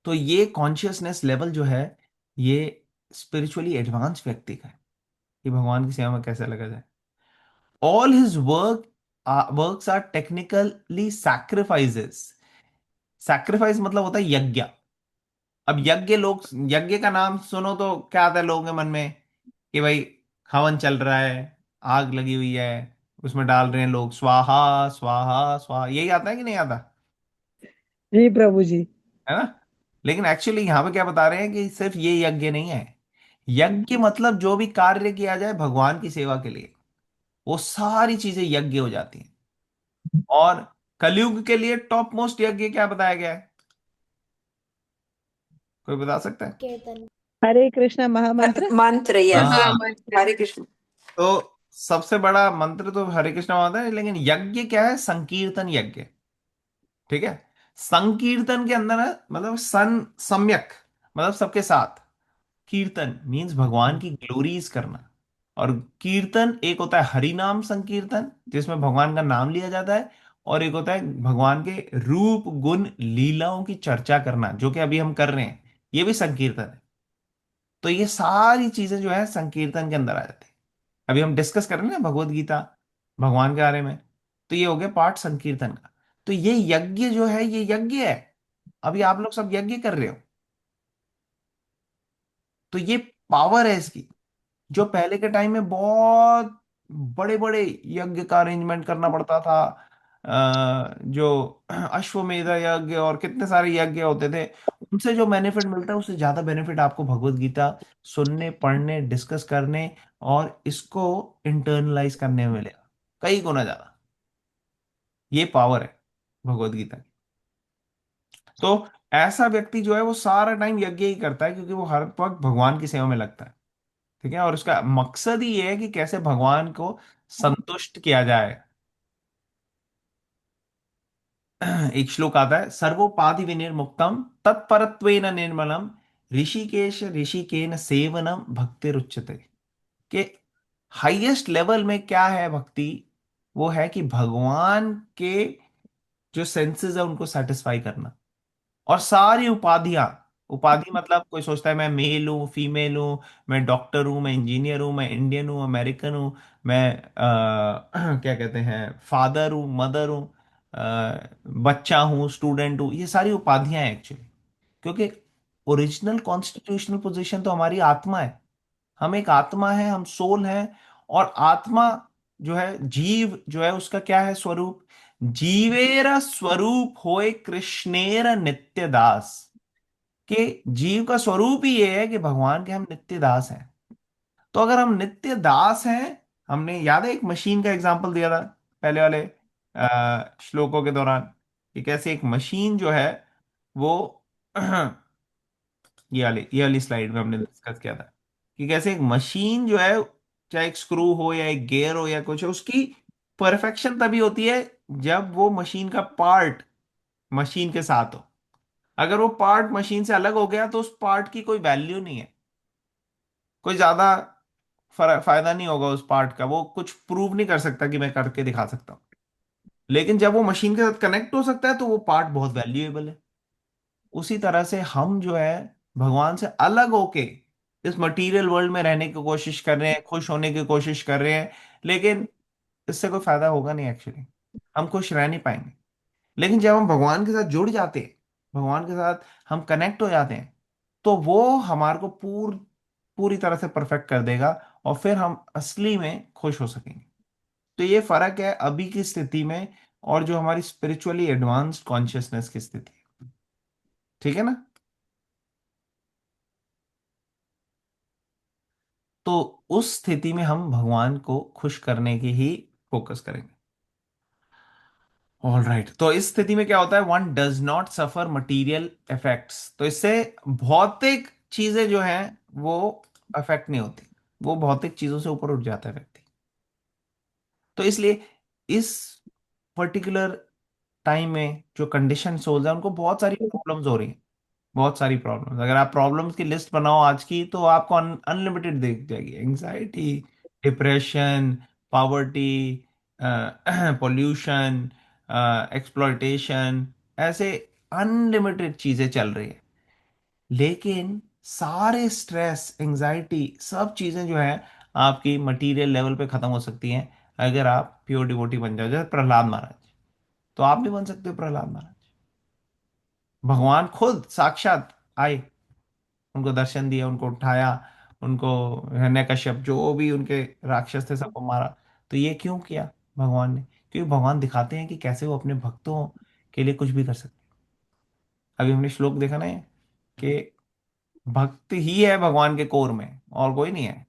तो ये कॉन्शियसनेस लेवल जो है, ये स्पिरिचुअली एडवांस व्यक्ति का है कि भगवान की सेवा में कैसे लगा जाए। All his works are technically sacrifices. Sacrifice मतलब होता है यज्ञ। अब यज्ञ, लोग यज्ञ का नाम सुनो तो क्या आता है लोगों के मन में? कि भाई हवन चल रहा है, आग लगी हुई है, उसमें डाल रहे हैं लोग स्वाहा स्वाहा स्वाहा, यही आता है कि नहीं आता? जी प्रभु जी। है ना? लेकिन एक्चुअली यहां पे क्या बता रहे हैं कि सिर्फ ये यज्ञ नहीं है। यज्ञ मतलब जो भी कार्य किया जाए भगवान की सेवा के लिए, वो सारी चीजें यज्ञ हो जाती हैं। और कलयुग के लिए टॉप मोस्ट यज्ञ क्या बताया गया है? कोई बता सकता है? हरे कृष्णा महामंत्र। मंत्र, यस। हाँ। हरे कृष्ण। तो सबसे बड़ा मंत्र तो हरे कृष्णा होता है, लेकिन यज्ञ क्या है? संकीर्तन यज्ञ। ठीक है? संकीर्तन के अंदर है मतलब सम्यक, मतलब सबके साथ। कीर्तन मीन्स भगवान की ग्लोरीज करना। और कीर्तन एक होता है हरि नाम संकीर्तन, जिसमें भगवान का नाम लिया जाता है। और एक होता है भगवान के रूप गुण लीलाओं की चर्चा करना, जो कि अभी हम कर रहे हैं, ये भी संकीर्तन है। तो ये सारी चीजें जो है संकीर्तन के अंदर आ जाती है। अभी हम डिस्कस कर रहे हैं ना भगवत गीता, भगवान के बारे में। तो ये हो गया पार्ट संकीर्तन का। तो ये यज्ञ जो है, ये यज्ञ है। अभी आप लोग सब यज्ञ कर रहे हो, तो ये पावर है इसकी। जो पहले के टाइम में बहुत बड़े बड़े यज्ञ का अरेंजमेंट करना पड़ता था, जो अश्वमेध यज्ञ और कितने सारे यज्ञ होते थे, उनसे जो बेनिफिट मिलता है उससे ज्यादा बेनिफिट आपको भगवत गीता सुनने, पढ़ने, डिस्कस करने और इसको इंटरनलाइज करने में मिलेगा, कई गुना ज्यादा। ये पावर है भगवत गीता की। तो ऐसा व्यक्ति जो है वो सारा टाइम यज्ञ ही करता है, क्योंकि वो हर वक्त भगवान की सेवा में लगता है। ठीक है? और उसका मकसद ही ये है कि कैसे भगवान को संतुष्ट किया जाए। एक श्लोक आता है, सर्वोपाधि विनिर्मुक्तम तत्परत्वेन निर्मलम ऋषिकेश ऋषिकेन सेवनम भक्ति रुच्यते। कि हाईएस्ट लेवल में क्या है भक्ति? वो है कि भगवान के जो सेंसेस है उनको सेटिस्फाई करना। और सारी उपाधियां, उपाधि मतलब कोई सोचता है मैं मेल हूँ, फीमेल हूँ, मैं डॉक्टर हूँ, मैं इंजीनियर हूँ, मैं इंडियन हूँ, अमेरिकन हूँ, मैं क्या कहते हैं, फादर हूँ, मदर हूँ, बच्चा हूँ, स्टूडेंट हूँ, ये सारी उपाधियां हैं एक्चुअली। क्योंकि ओरिजिनल कॉन्स्टिट्यूशनल पोजीशन तो हमारी आत्मा है। हम एक आत्मा है, हम सोल हैं। और आत्मा जो है, जीव जो है, उसका क्या है स्वरूप? जीवेर स्वरूप होए कृष्णेर नित्य दास। कि जीव का स्वरूप ही ये है कि भगवान के हम नित्य दास हैं। तो अगर हम नित्य दास हैं, हमने याद है एक मशीन का एग्जांपल दिया था पहले वाले श्लोकों के दौरान, कि कैसे एक मशीन जो है वो ये वाली स्लाइड में हमने डिस्कस किया था कि कैसे एक मशीन जो है, चाहे एक स्क्रू हो या एक गियर हो या कुछ हो, उसकी परफेक्शन तभी होती है जब वो मशीन का पार्ट मशीन के साथ हो। अगर वो पार्ट मशीन से अलग हो गया तो उस पार्ट की कोई वैल्यू नहीं है, कोई ज्यादा फायदा नहीं होगा उस पार्ट का, वो कुछ प्रूव नहीं कर सकता कि मैं करके दिखा सकता हूँ। लेकिन जब वो मशीन के साथ कनेक्ट हो सकता है तो वो पार्ट बहुत वैल्यूएबल है। उसी तरह से हम जो है भगवान से अलग होके इस मटेरियल वर्ल्ड में रहने की कोशिश कर रहे हैं, खुश होने की कोशिश कर रहे हैं, लेकिन इससे कोई फायदा होगा नहीं एक्चुअली। हम खुश रह नहीं पाएंगे। लेकिन जब हम भगवान के साथ जुड़ जाते हैं, भगवान के साथ हम कनेक्ट हो जाते हैं, तो वो हमारे को पूरी तरह से परफेक्ट कर देगा, और फिर हम असली में खुश हो सकेंगे। तो ये फर्क है अभी की स्थिति में और जो हमारी स्पिरिचुअली एडवांस्ड कॉन्शियसनेस की स्थिति है। ठीक है ना? तो उस स्थिति में हम भगवान को खुश करने की ही फोकस करेंगे। ऑल राइट, तो इस स्थिति में क्या होता है? One does not suffer material effects. तो इससे भौतिक चीजें जो हैं वो अफेक्ट नहीं होती, वो भौतिक चीजों से ऊपर उठ जाता है व्यक्ति। तो इसलिए इस पर्टिकुलर टाइम में जो कंडीशन सोल्स है उनको बहुत सारी प्रॉब्लम्स हो रही हैं। बहुत सारी प्रॉब्लम्स, अगर आप प्रॉब्लम्स की लिस्ट बनाओ आज की तो आपको अनलिमिटेड दिख जाएगी। Anxiety, depression, poverty, pollution, exploitation, ऐसे अनलिमिटेड चीजें चल रही है। लेकिन सारे स्ट्रेस, एंजाइटी, सब चीजें जो है आपकी मटेरियल लेवल पे खत्म हो सकती हैं अगर आप प्योर डिवोटी बन जाओ, जैसे प्रहलाद महाराज। तो आप भी बन सकते हो प्रहलाद महाराज। भगवान खुद साक्षात आए, उनको दर्शन दिया, उनको उठाया, उनको हिरण्यकश्यप जो भी उनके राक्षस थे सबको मारा। तो ये क्यों किया भगवान ने? क्योंकि भगवान दिखाते हैं कि कैसे वो अपने भक्तों के लिए कुछ भी कर सकते हैं। अभी हमने श्लोक देखा ना ये, कि भक्त ही है भगवान के कोर में, और कोई नहीं है।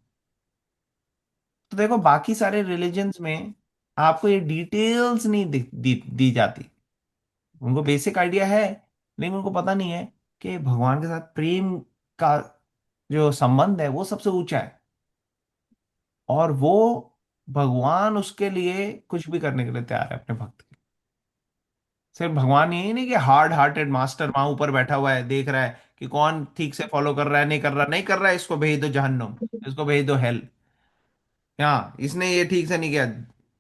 तो देखो बाकी सारे रिलीजन्स में आपको ये डिटेल्स नहीं दी जाती। उनको बेसिक आइडिया है, लेकिन उनको पता नहीं है कि भगवान के साथ प्रेम का जो संबंध है वो सबसे ऊंचा है, और वो भगवान उसके लिए कुछ भी करने के लिए तैयार है अपने भक्त के। सिर्फ भगवान यही नहीं कि हार्ड हार्टेड मास्टर वहां ऊपर बैठा हुआ है, देख रहा है कि कौन ठीक से फॉलो कर रहा है, नहीं कर रहा, नहीं कर रहा है, इसको भेज दो जहन्नुम, इसको भेज दो हेल। हाँ, इसने ये ठीक से नहीं किया,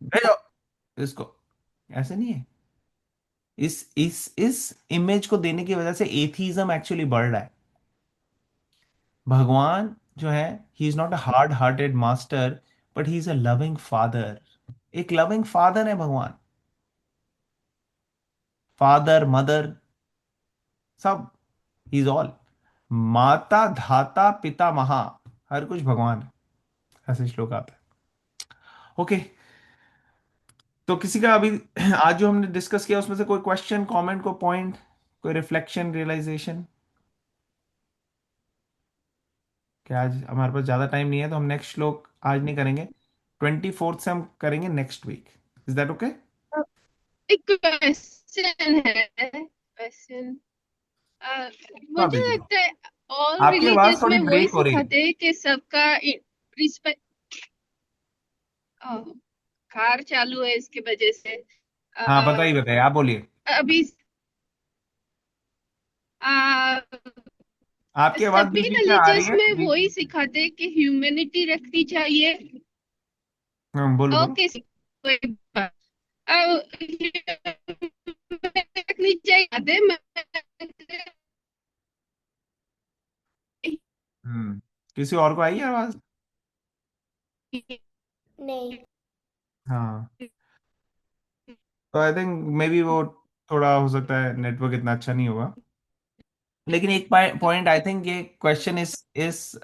भेजो इसको। ऐसे नहीं है। इस इमेज को देने की वजह से एथीज्म एक्चुअली बढ़ रहा है। भगवान जो है, he is not a hard hearted master, but he is a loving father. एक लविंग फादर है भगवान। फादर, मदर, सब, ही इज ऑल। माता, धाता, पिता, महा, हर कुछ भगवान है। ऐसे श्लोक आता है। ओके, तो किसी का अभी आज जो हमने डिस्कस किया उसमें से कोई क्वेश्चन, कमेंट, कोई पॉइंट, कोई रिफ्लेक्शन, रियलाइजेशन? क्या आज हमारे पास ज्यादा टाइम नहीं है तो हम नेक्स्ट श्लोक आज नहीं करेंगे, 24th से हम करेंगे next week. Is that okay? एक क्वेश्चन है, क्वेश्चन। हाँ मुझे दीजिए। लगता है ऑल आपकी आवाज रिलीजियस थोड़ी में वही ब्रेक हो रही है। सिखाते हैं कि सबका रिस्पेक्ट। कार चालू है इसके वजह से। हाँ अ, बताइए बताइए, आप बोलिए। अभी आ, आपकी आवाज सभी बीच बीच में आ रही रिलीजियस है, में बीच वही बीच। सिखाते हैं कि ह्यूमैनिटी रखनी चाहिए। बोलो बोलो। ओके, कोई बात। रखनी चाहिए। किसी और को आई है आवाज? नहीं। हाँ, तो आई थिंक मे बी वो थोड़ा हो सकता है नेटवर्क इतना अच्छा नहीं होगा। लेकिन एक पॉइंट आई थिंक ये क्वेश्चन इस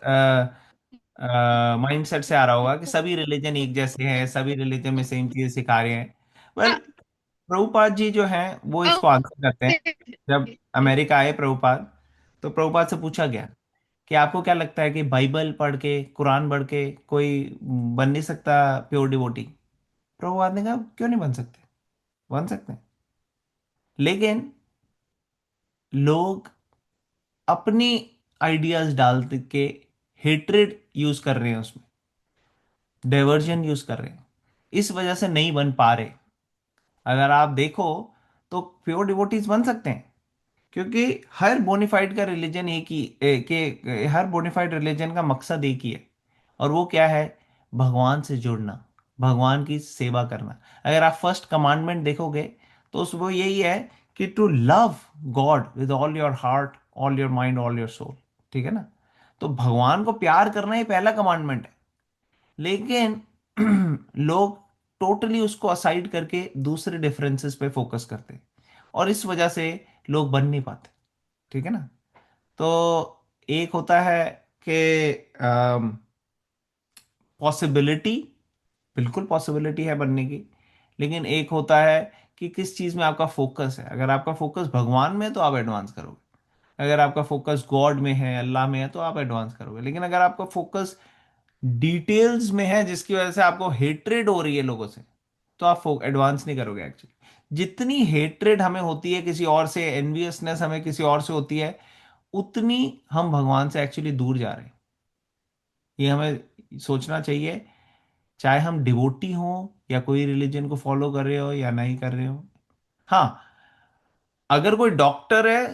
माइंडसेट से आ रहा होगा कि सभी रिलीजन एक जैसे हैं, सभी रिलीजन में सेम चीजें सिखा रहे हैं। वेल, प्रभुपाद जी जो हैं वो इसको आंसर करते हैं। ओके। जब अमेरिका आए प्रभुपाद, तो प्रभुपाद से पूछा गया कि आपको क्या लगता है कि बाइबल पढ़ के, कुरान पढ़ के कोई बन नहीं सकता प्योर डिवोटी? प्रभुपाद ने कहा क्यों नहीं बन सकते, बन सकते हैं। लेकिन लोग अपनी आइडियाज डाल के हेट्रेड यूज कर रहे हैं, उसमें डाइवर्जन यूज कर रहे हैं, इस वजह से नहीं बन पा रहे। अगर आप देखो तो प्योर डिवोटीज बन सकते हैं, क्योंकि हर बोनीफाइड का रिलीजन एक ही हर बोनीफाइड रिलीजन का मकसद एक ही है, और वो क्या है? भगवान से जुड़ना, भगवान की सेवा करना। अगर आप फर्स्ट कमांडमेंट देखोगे तो उस वो यही है कि to love God with all your heart, all your mind, all your soul. ठीक है ना? तो भगवान को प्यार करना ही पहला कमांडमेंट है। लेकिन लोग टोटली उसको असाइड करके दूसरे डिफरेंसेस पे फोकस करते हैं, और इस वजह से लोग बन नहीं पाते। ठीक है ना? तो एक होता है कि पॉसिबिलिटी, बिल्कुल पॉसिबिलिटी है बनने की। लेकिन एक होता है कि किस चीज में आपका फोकस है। अगर आपका फोकस भगवान में है तो आप एडवांस करोगे। अगर आपका फोकस गॉड में है, अल्लाह में है, तो आप एडवांस करोगे। लेकिन अगर आपका फोकस डिटेल्स में है जिसकी वजह से आपको हेट्रेड हो रही है लोगों से, तो आप एडवांस नहीं करोगे एक्चुअली। जितनी हेट्रेड हमें होती है किसी और से, एनवियसनेस हमें किसी और से होती है, उतनी हम भगवान से एक्चुअली दूर जा रहे हैं। ये हमें सोचना चाहिए, चाहे हम डिवोटी हों या कोई रिलीजन को फॉलो कर रहे हो या नहीं कर रहे हो। हाँ, अगर कोई डॉक्टर है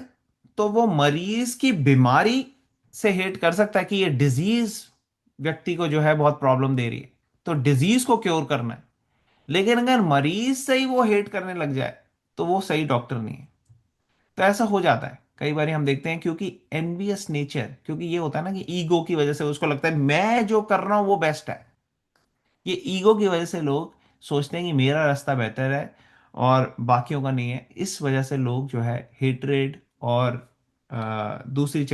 तो वो मरीज की बीमारी से हेट कर सकता है कि ये डिजीज व्यक्ति को जो है बहुत प्रॉब्लम दे रही है, तो डिजीज को क्योर करना है। लेकिन अगर मरीज से ही वो हेट करने लग जाए तो वो सही डॉक्टर नहीं है। तो ऐसा हो जाता है कई बार, हम देखते हैं, क्योंकि एनवियस नेचर, क्योंकि ये होता है ना कि ईगो की वजह से उसको लगता है मैं जो कर रहा हूं वो बेस्ट है। ये ईगो की वजह से लोग सोचते हैं कि मेरा रास्ता बेहतर है और बाकियों का नहीं है। इस वजह से लोग जो है हेट्रेड और दूसरी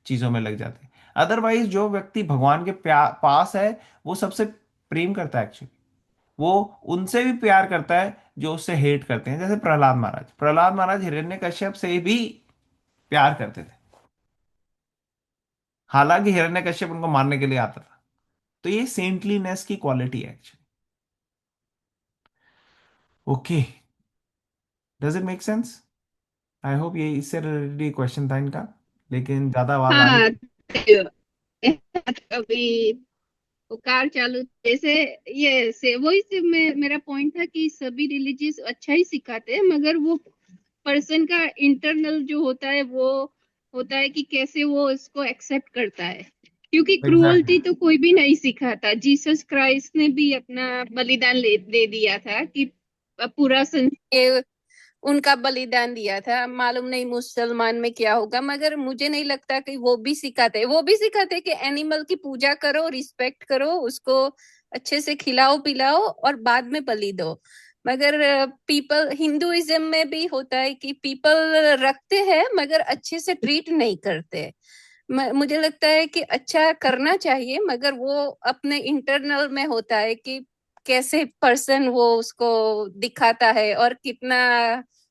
चीजों में लग जाते हैं। अदरवाइज जो व्यक्ति भगवान के पास है, वो सबसे प्रेम करता है एक्चुअली। वो उनसे भी प्यार करता है जो उससे हेट करते हैं। जैसे प्रहलाद महाराज, प्रहलाद महाराज हिरण्यकश्यप से भी प्यार करते थे, हालांकि हिरण्यकश्यप उनको मारने के लिए आता था। तो ये सेंटलीनेस की क्वालिटी है actually. Okay, does it make sense? I hope ये इससे रिलेटेड क्वेश्चन था इनका, लेकिन ज्यादा आवाज आ रही हाँ, थी। अभी वो कार चालू जैसे ये से वही से मेरा पॉइंट था कि सभी रिलीजियस अच्छा ही सिखाते हैं, मगर वो पर्सन का इंटरनल जो होता है वो होता है कि कैसे वो इसको एक्सेप्ट करता है। क्योंकि एग्जैक्टली। क्रूअल्टी तो कोई भी नहीं सिखाता। जीसस क्राइस्ट ने भी अपना बलिदान दे दिया था कि पूरा संसार उनका बलिदान दिया था। मालूम नहीं मुसलमान में क्या होगा, मगर मुझे नहीं लगता कि वो भी सिखाते कि एनिमल की पूजा करो, रिस्पेक्ट करो उसको, अच्छे से खिलाओ पिलाओ और बाद में बलि दो। मगर पीपल हिंदुइज्म में भी होता है कि पीपल रखते हैं मगर अच्छे से ट्रीट नहीं करते। मुझे लगता है कि अच्छा करना चाहिए, मगर वो अपने इंटरनल में होता है कि कैसे पर्सन वो उसको दिखाता है और कितना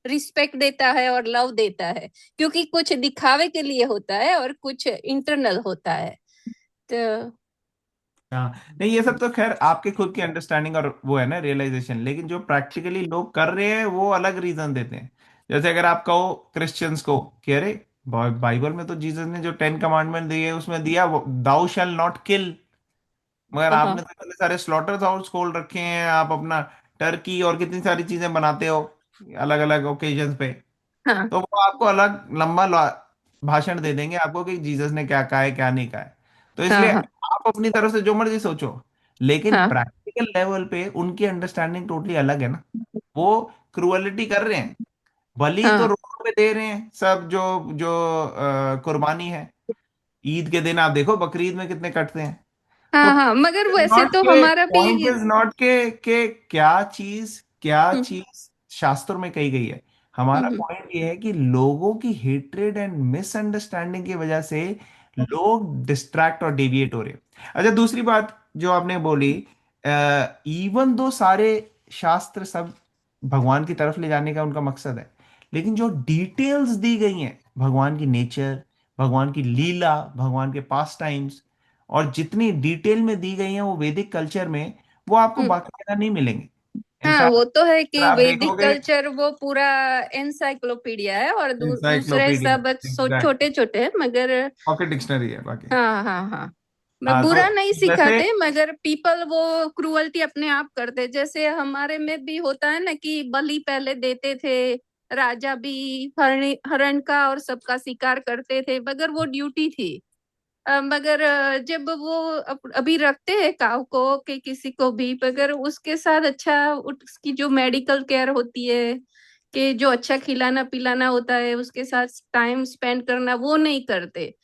रिस्पेक्ट देता है और लव देता है। क्योंकि कुछ दिखावे के लिए होता है और कुछ इंटरनल होता है। तो हाँ, नहीं, ये सब तो खैर आपके खुद की अंडरस्टैंडिंग और वो है ना रियलाइजेशन। लेकिन जो प्रैक्टिकली लोग कर रहे हैं वो अलग रीजन देते हैं। जैसे अगर आप कहो क्रिश्चियंस को कि अरे बाइबल में तो जीसस ने जो 10 कमांडमेंट दिए उसमें दिया दाउ शैल नॉट किल, मगर हाँ, आपने तो इतने सारे स्लॉटर हाउस खोल रखे हैं, आप अपना टर्की और कितनी सारी चीजें बनाते हो अलग अलग ओकेजन्स पे। हाँ, तो वो आपको अलग लंबा भाषण दे देंगे आपको कि जीसस ने क्या कहा है क्या नहीं कहा है। तो हाँ, इसलिए हाँ, आप अपनी तरफ से जो मर्जी सोचो, लेकिन हाँ, प्रैक्टिकल लेवल पे उनकी अंडरस्टैंडिंग टोटली अलग है ना। वो क्रुअलिटी कर रहे हैं, बलि तो हाँ, रोड पे दे रहे हैं सब, जो जो कुर्बानी है। ईद के दिन आप देखो बकरीद में कितने कटते हैं। तो हाँ, हाँ, मगर वैसे नॉट तो के हमारा पॉइंट भी। इज नॉट के क्या हम्म, चीज शास्त्रों में कही गई है। हम्म, हमारा पॉइंट ये है कि लोगों की हेट्रेड एंड मिसअंडरस्टैंडिंग की वजह से लोग डिस्ट्रैक्ट और डेविएट हो रहे हैं। अच्छा, दूसरी बात जो आपने बोली, इवन दो सारे शास्त्र सब भगवान की तरफ ले जाने का उनका मकसद है, लेकिन जो डिटेल्स दी गई हैं भगवान की नेचर, भगवान की लीला, भगवान के पास टाइम्स, और जितनी डिटेल में दी गई हैं वो वैदिक कल्चर में, वो आपको हम्म। बाकी जगह नहीं मिलेंगे। हाँ, इनफैक्ट वो तो है अगर कि आप वैदिक देखोगे, कल्चर वो पूरा एनसाइक्लोपीडिया है और दूसरे इंसाइक्लोपीडिया, सब एग्जैक्ट, छोटे छोटे हैं, मगर पॉकेट डिक्शनरी है बाकी। हाँ, हाँ, हाँ। मैं हाँ, तो बुरा नहीं जैसे, सिखाते, मगर पीपल वो क्रूअल्टी अपने आप करते। जैसे हमारे में भी होता है ना कि बलि पहले देते थे। राजा भी हरण का और सबका शिकार करते थे, मगर वो ड्यूटी थी। मगर जब वो अभी रखते हैं काऊ को कि किसी को भी, मगर उसके साथ अच्छा उसकी जो मेडिकल केयर होती है, कि जो अच्छा खिलाना पिलाना होता है उसके साथ टाइम स्पेंड करना वो नहीं करते।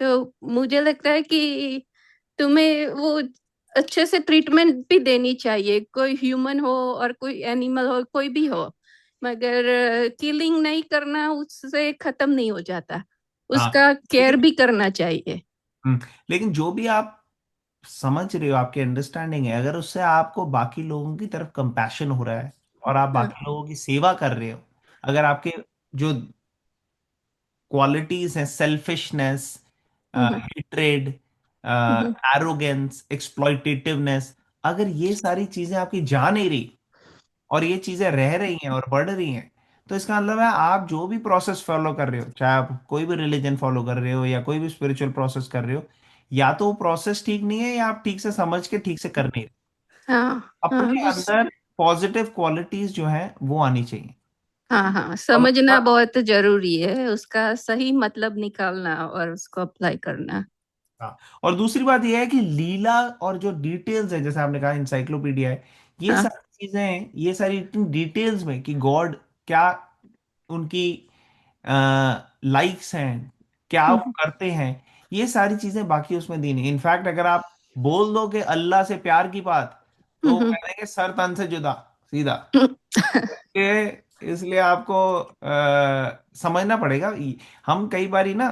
तो मुझे लगता है कि तुम्हें वो अच्छे से ट्रीटमेंट भी देनी चाहिए, कोई ह्यूमन हो और कोई एनिमल हो, कोई भी हो, मगर किलिंग नहीं करना उससे खत्म नहीं हो जाता, हाँ उसका केयर लेकिन भी करना चाहिए। लेकिन जो भी आप समझ रहे हो, आपकी अंडरस्टैंडिंग है, अगर उससे आपको बाकी लोगों की तरफ कंपैशन हो रहा है और आप हाँ। बाकी लोगों की सेवा कर रहे हो, अगर आपके जो क्वालिटीज हैं, सेल्फिशनेस, हम्म। हेट्रेड, हम्म। एरोगेंस, एक्सप्लॉइटेटिवनेस, अगर ये सारी चीजें आपकी जा नहीं रही और ये चीजें रह रही हैं और बढ़ रही हैं, तो इसका मतलब है आप जो भी प्रोसेस फॉलो कर रहे हो, चाहे आप कोई भी रिलीजन फॉलो कर रहे हो या कोई भी स्पिरिचुअल प्रोसेस कर रहे हो, या तो वो प्रोसेस ठीक नहीं है या आप ठीक से समझ के ठीक से कर नहीं रहे। हाँ हाँ अपने अंदर पॉजिटिव क्वालिटीज जो हैं वो आनी चाहिए। हाँ हाँ, अब समझना बहुत जरूरी है, उसका सही मतलब निकालना और उसको अप्लाई करना। हाँ, और दूसरी बात यह है कि लीला और जो डिटेल्स है, जैसे आपने कहा इंसाइक्लोपीडिया है, ये हाँ। सारी चीजें हैं, ये सारी इतनी डिटेल्स में कि गॉड क्या, उनकी लाइक्स हैं, क्या वो हम्म। करते हैं, ये सारी चीजें बाकी उसमें दी नहीं। इनफैक्ट अगर आप बोल दो कि अल्लाह से प्यार की बात, तो वो हम्म। कह देंगे सर तन से जुदा, सीधा। हम्म। इसलिए आपको समझना पड़ेगा। हम कई बारी ना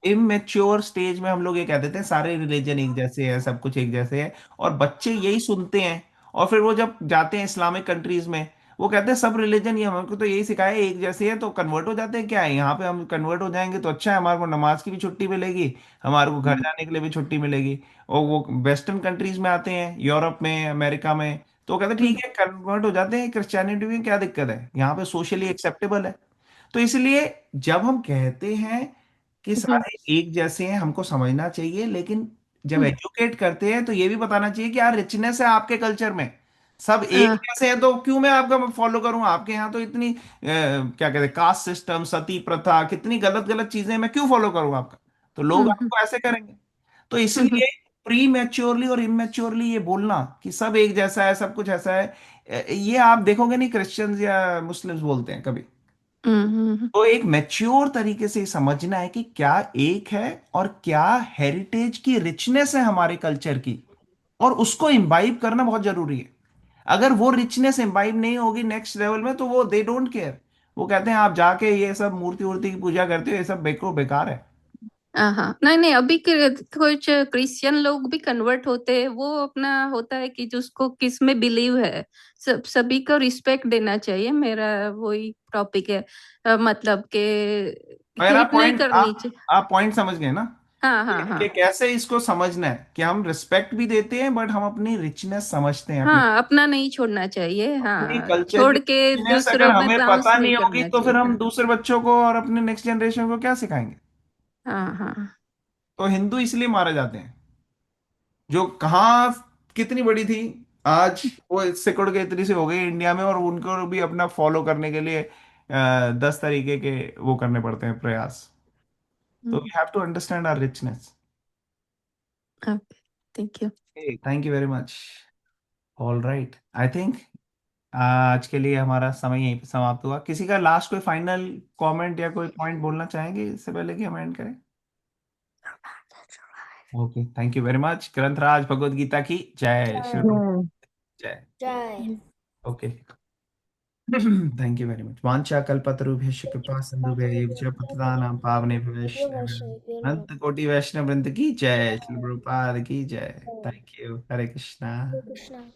इमेच्योर स्टेज में हम लोग ये कह देते हैं सारे रिलीजन एक जैसे है, सब कुछ एक जैसे है, और बच्चे यही सुनते हैं। और फिर वो जब जाते हैं इस्लामिक कंट्रीज में, वो कहते हैं सब रिलीजन ये हमको तो यही सिखाया है, एक जैसे है, तो कन्वर्ट हो जाते हैं। क्या है, यहाँ पे हम कन्वर्ट हो जाएंगे तो अच्छा है, हमारे को नमाज की भी छुट्टी मिलेगी, हमारे को घर जाने के लिए भी छुट्टी मिलेगी। और वो वेस्टर्न कंट्रीज में आते हैं, यूरोप में, अमेरिका में, तो वो कहते हैं ठीक है, कन्वर्ट हो जाते हैं क्रिश्चियनिटी में, क्या दिक्कत है, यहाँ पे सोशली एक्सेप्टेबल है। तो इसलिए जब हम कहते हैं कि हम्म। सारे एक जैसे हैं, हमको समझना चाहिए, लेकिन जब एजुकेट करते हैं तो ये भी बताना चाहिए कि यार रिचनेस है आपके कल्चर में, सब एक हाँ जैसे हैं, तो क्यों मैं आपका फॉलो करूं, आपके यहाँ तो इतनी क्या कहते हैं, कास्ट सिस्टम, सती प्रथा, कितनी गलत गलत चीजें, मैं क्यों फॉलो करूं आपका। तो लोग हम्म। आपको ऐसे करेंगे। तो हम्म। इसलिए प्री मैच्योरली और इमेच्योरली ये बोलना कि सब एक जैसा है, सब कुछ ऐसा है, ये आप देखोगे नहीं क्रिश्चियंस या मुस्लिम्स बोलते हैं कभी। हम्म। तो एक मैच्योर तरीके से समझना है कि क्या एक है और क्या हेरिटेज की रिचनेस है हमारे कल्चर की, और उसको इम्बाइब करना बहुत जरूरी है। अगर वो रिचनेस इम्बाइब नहीं होगी नेक्स्ट लेवल में, तो वो दे डोंट केयर। वो कहते हैं आप जाके ये सब मूर्ति वूर्ति की पूजा करते हो, ये सब बेकार है। हाँ हाँ, नहीं नहीं, अभी कुछ क्रिश्चियन लोग भी कन्वर्ट होते हैं, वो अपना होता है कि जिसको किस में बिलीव है, सभी को रिस्पेक्ट देना चाहिए, मेरा वही टॉपिक है। मतलब के अगर आप हेट नहीं पॉइंट करनी चाहिए। आप पॉइंट समझ गए ना, हाँ हाँ कि हाँ कैसे इसको समझना है कि हम रिस्पेक्ट भी देते हैं, बट हम अपनी रिचनेस समझते हैं, अपनी हाँ, अपना नहीं छोड़ना चाहिए, अपनी हाँ, कल्चर की छोड़ के रिचनेस अगर दूसरों में हमें बाउंस पता नहीं नहीं होगी, करना तो फिर चाहिए। हम हाँ दूसरे बच्चों को और अपने नेक्स्ट जनरेशन को क्या सिखाएंगे। हाँ हाँ तो हिंदू इसलिए मारे जाते हैं, जो कहाँ कितनी बड़ी थी, आज वो सिकुड़ के इतनी सी हो गई इंडिया में, और उनको भी अपना फॉलो करने के लिए 10 तरीके के वो करने पड़ते हैं प्रयास। तो we have to understand our richness. Okay, thank you. Thank you very much. All right, I think आज के लिए हमारा समय यहीं पे समाप्त हुआ। किसी का लास्ट कोई फाइनल कमेंट या कोई पॉइंट बोलना चाहेंगे इससे पहले कि हम एंड करें? Okay, thank you very much. ग्रंथराज भगवद गीता की जय श्री राम। जय। Jai. Okay. Thank you very much. वांछा कल्पतरुभ्यश्च कृपा सिंधुभ्यश्च पतितानां पावनेभ्यो वैष्णवेभ्यो अनंत कोटि वैष्णव वृंद की जय, श्री प्रभुपाद की जय। Thank you. Hare Krishna. Krishna.